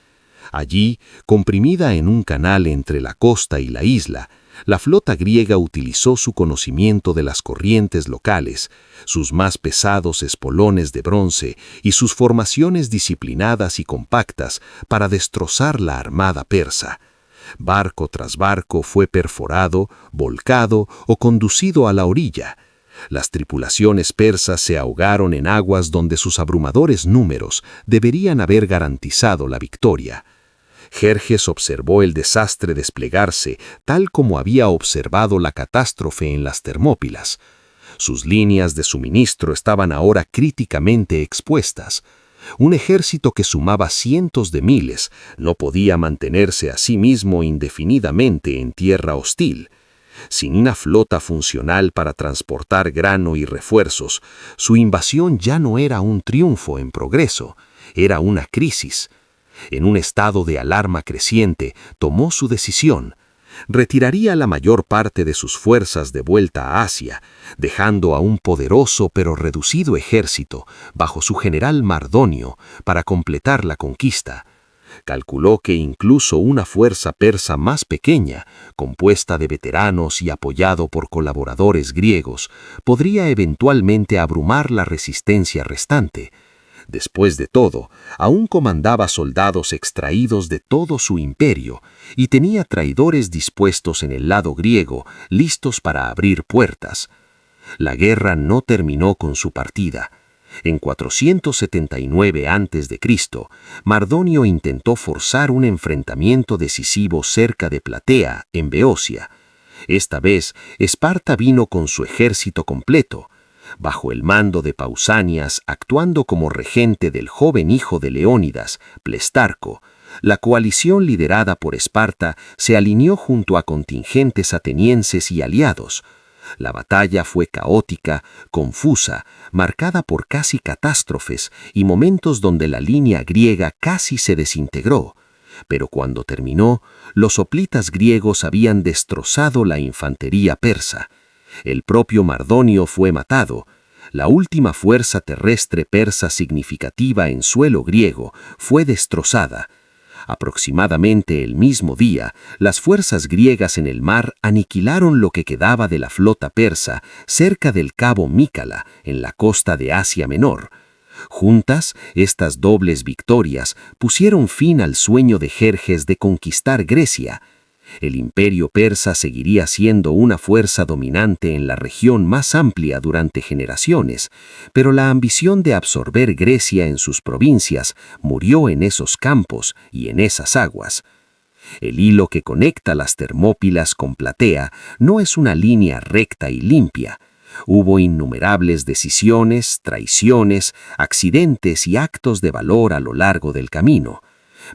Allí, comprimida en un canal entre la costa y la isla, la flota griega utilizó su conocimiento de las corrientes locales, sus más pesados espolones de bronce y sus formaciones disciplinadas y compactas para destrozar la armada persa. Barco tras barco fue perforado, volcado o conducido a la orilla. Las tripulaciones persas se ahogaron en aguas donde sus abrumadores números deberían haber garantizado la victoria. Jerjes observó el desastre desplegarse tal como había observado la catástrofe en las Termópilas. Sus líneas de suministro estaban ahora críticamente expuestas. Un ejército que sumaba cientos de miles no podía mantenerse a sí mismo indefinidamente en tierra hostil. Sin una flota funcional para transportar grano y refuerzos, su invasión ya no era un triunfo en progreso, era una crisis. En un estado de alarma creciente, tomó su decisión. Retiraría la mayor parte de sus fuerzas de vuelta a Asia, dejando a un poderoso pero reducido ejército bajo su general Mardonio para completar la conquista. Calculó que incluso una fuerza persa más pequeña, compuesta de veteranos y apoyado por colaboradores griegos, podría eventualmente abrumar la resistencia restante. Después de todo, aún comandaba soldados extraídos de todo su imperio y tenía traidores dispuestos en el lado griego, listos para abrir puertas. La guerra no terminó con su partida. En 479 a.C., Mardonio intentó forzar un enfrentamiento decisivo cerca de Platea, en Beocia. Esta vez, Esparta vino con su ejército completo. Bajo el mando de Pausanias, actuando como regente del joven hijo de Leónidas, Plestarco, la coalición liderada por Esparta se alineó junto a contingentes atenienses y aliados. La batalla fue caótica, confusa, marcada por casi catástrofes y momentos donde la línea griega casi se desintegró. Pero cuando terminó, los hoplitas griegos habían destrozado la infantería persa. El propio Mardonio fue matado. La última fuerza terrestre persa significativa en suelo griego fue destrozada. Aproximadamente el mismo día, las fuerzas griegas en el mar aniquilaron lo que quedaba de la flota persa cerca del cabo Mícala, en la costa de Asia Menor. Juntas, estas dobles victorias pusieron fin al sueño de Jerjes de conquistar Grecia. El imperio persa seguiría siendo una fuerza dominante en la región más amplia durante generaciones, pero la ambición de absorber Grecia en sus provincias murió en esos campos y en esas aguas. El hilo que conecta las Termópilas con Platea no es una línea recta y limpia. Hubo innumerables decisiones, traiciones, accidentes y actos de valor a lo largo del camino.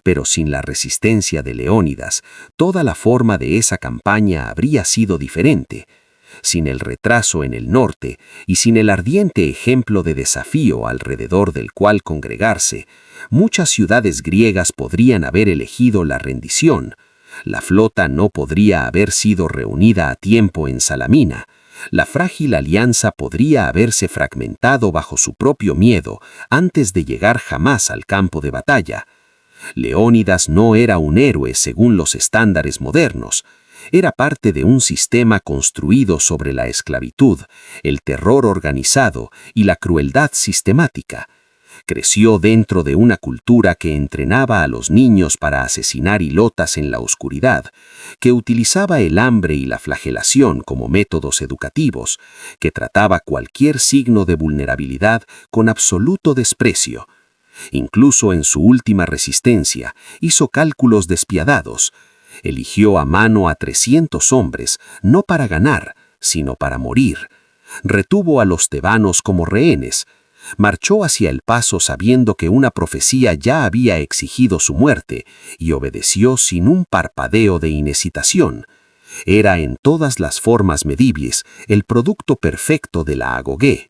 Pero sin la resistencia de Leónidas, toda la forma de esa campaña habría sido diferente. Sin el retraso en el norte y sin el ardiente ejemplo de desafío alrededor del cual congregarse, muchas ciudades griegas podrían haber elegido la rendición. La flota no podría haber sido reunida a tiempo en Salamina. La frágil alianza podría haberse fragmentado bajo su propio miedo antes de llegar jamás al campo de batalla. Leónidas no era un héroe según los estándares modernos. Era parte de un sistema construido sobre la esclavitud, el terror organizado y la crueldad sistemática. Creció dentro de una cultura que entrenaba a los niños para asesinar ilotas en la oscuridad, que utilizaba el hambre y la flagelación como métodos educativos, que trataba cualquier signo de vulnerabilidad con absoluto desprecio. Incluso en su última resistencia, hizo cálculos despiadados. Eligió a mano a 300 hombres, no para ganar, sino para morir. Retuvo a los tebanos como rehenes. Marchó hacia el paso sabiendo que una profecía ya había exigido su muerte, y obedeció sin un parpadeo de inhesitación. Era en todas las formas medibles el producto perfecto de la agoge.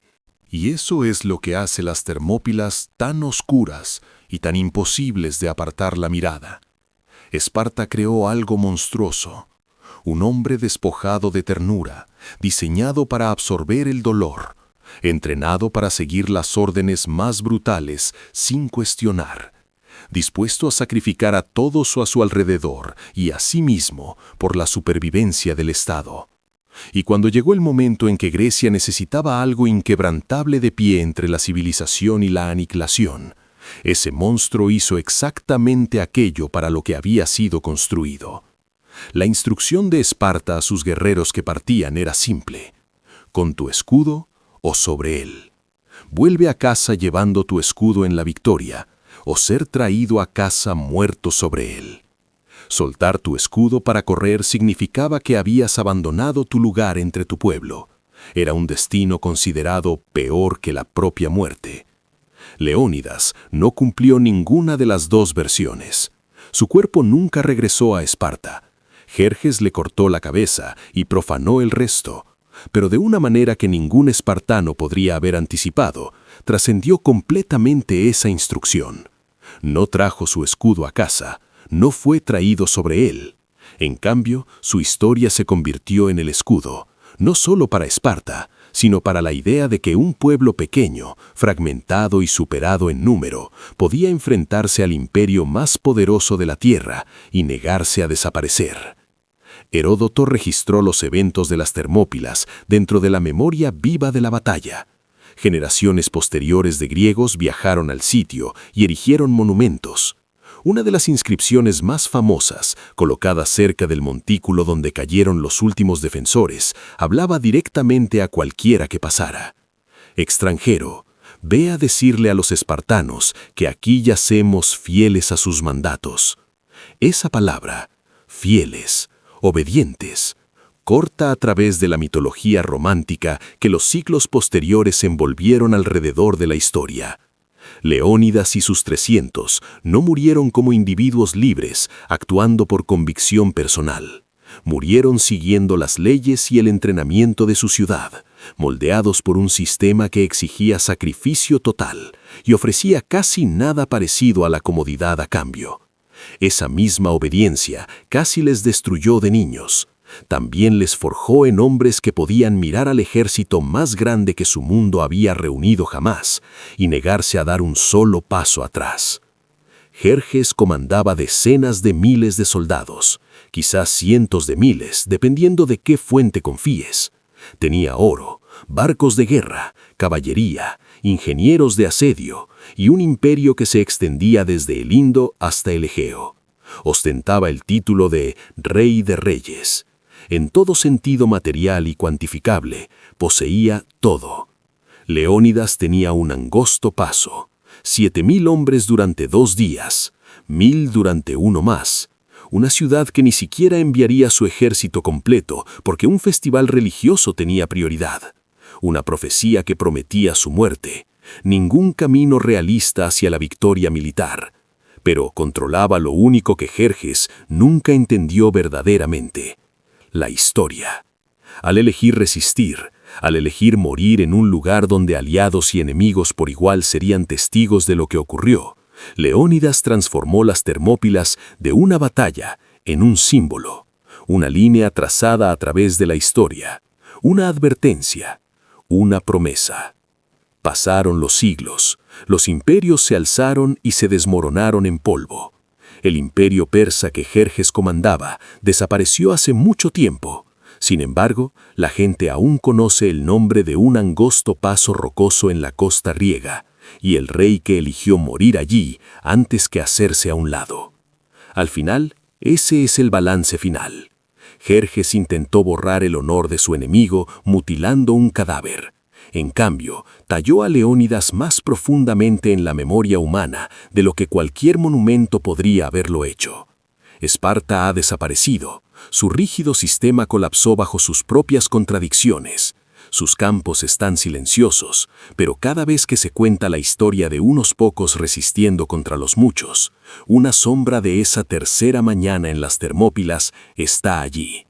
Y eso es lo que hace las Termópilas tan oscuras y tan imposibles de apartar la mirada. Esparta creó algo monstruoso, un hombre despojado de ternura, diseñado para absorber el dolor, entrenado para seguir las órdenes más brutales sin cuestionar, dispuesto a sacrificar a todos a su alrededor y a sí mismo por la supervivencia del Estado. Y cuando llegó el momento en que Grecia necesitaba algo inquebrantable de pie entre la civilización y la aniquilación, ese monstruo hizo exactamente aquello para lo que había sido construido. La instrucción de Esparta a sus guerreros que partían era simple: con tu escudo o sobre él. Vuelve a casa llevando tu escudo en la victoria, o ser traído a casa muerto sobre él. Soltar tu escudo para correr significaba que habías abandonado tu lugar entre tu pueblo. Era un destino considerado peor que la propia muerte. Leónidas no cumplió ninguna de las dos versiones. Su cuerpo nunca regresó a Esparta. Jerjes le cortó la cabeza y profanó el resto, pero de una manera que ningún espartano podría haber anticipado, trascendió completamente esa instrucción. No trajo su escudo a casa, no fue traído sobre él. En cambio, su historia se convirtió en el escudo, no solo para Esparta, sino para la idea de que un pueblo pequeño, fragmentado y superado en número, podía enfrentarse al imperio más poderoso de la tierra y negarse a desaparecer. Heródoto registró los eventos de las Termópilas dentro de la memoria viva de la batalla. Generaciones posteriores de griegos viajaron al sitio y erigieron monumentos. Una de las inscripciones más famosas, colocada cerca del montículo donde cayeron los últimos defensores, hablaba directamente a cualquiera que pasara. Extranjero, ve a decirle a los espartanos que aquí yacemos fieles a sus mandatos. Esa palabra, fieles, obedientes, corta a través de la mitología romántica que los siglos posteriores envolvieron alrededor de la historia. Leónidas y sus 300 no murieron como individuos libres, actuando por convicción personal. Murieron siguiendo las leyes y el entrenamiento de su ciudad, moldeados por un sistema que exigía sacrificio total y ofrecía casi nada parecido a la comodidad a cambio. Esa misma obediencia casi les destruyó de niños. También les forjó en hombres que podían mirar al ejército más grande que su mundo había reunido jamás y negarse a dar un solo paso atrás. Jerjes comandaba decenas de miles de soldados, quizás cientos de miles, dependiendo de qué fuente confíes. Tenía oro, barcos de guerra, caballería, ingenieros de asedio y un imperio que se extendía desde el Indo hasta el Egeo. Ostentaba el título de Rey de Reyes. En todo sentido material y cuantificable, poseía todo. Leónidas tenía un angosto paso, 7.000 hombres durante 2 días, 1.000 durante uno más. Una ciudad que ni siquiera enviaría su ejército completo porque un festival religioso tenía prioridad. Una profecía que prometía su muerte. Ningún camino realista hacia la victoria militar. Pero controlaba lo único que Jerjes nunca entendió verdaderamente: la historia. Al elegir resistir, al elegir morir en un lugar donde aliados y enemigos por igual serían testigos de lo que ocurrió, Leónidas transformó las Termópilas de una batalla en un símbolo, una línea trazada a través de la historia, una advertencia, una promesa. Pasaron los siglos, los imperios se alzaron y se desmoronaron en polvo. El imperio persa que Jerjes comandaba desapareció hace mucho tiempo. Sin embargo, la gente aún conoce el nombre de un angosto paso rocoso en la costa griega y el rey que eligió morir allí antes que hacerse a un lado. Al final, ese es el balance final. Jerjes intentó borrar el honor de su enemigo mutilando un cadáver. En cambio, talló a Leónidas más profundamente en la memoria humana de lo que cualquier monumento podría haberlo hecho. Esparta ha desaparecido, su rígido sistema colapsó bajo sus propias contradicciones. Sus campos están silenciosos, pero cada vez que se cuenta la historia de unos pocos resistiendo contra los muchos, una sombra de esa tercera mañana en las Termópilas está allí.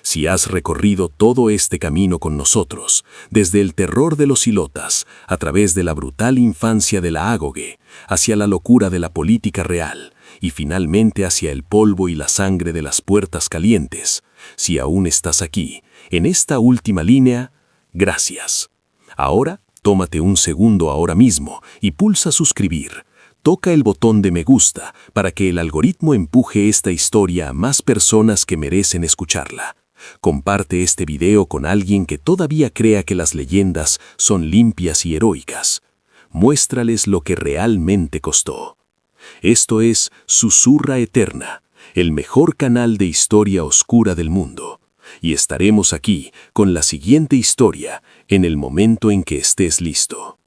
Si has recorrido todo este camino con nosotros, desde el terror de los ilotas, a través de la brutal infancia de la Ágoge, hacia la locura de la política real, y finalmente hacia el polvo y la sangre de las puertas calientes, si aún estás aquí, en esta última línea, gracias. Ahora, tómate un segundo ahora mismo y pulsa suscribir. Toca el botón de me gusta para que el algoritmo empuje esta historia a más personas que merecen escucharla. Comparte este video con alguien que todavía crea que las leyendas son limpias y heroicas. Muéstrales lo que realmente costó. Esto es Susurra Eterna, el mejor canal de historia oscura del mundo. Y estaremos aquí con la siguiente historia en el momento en que estés listo.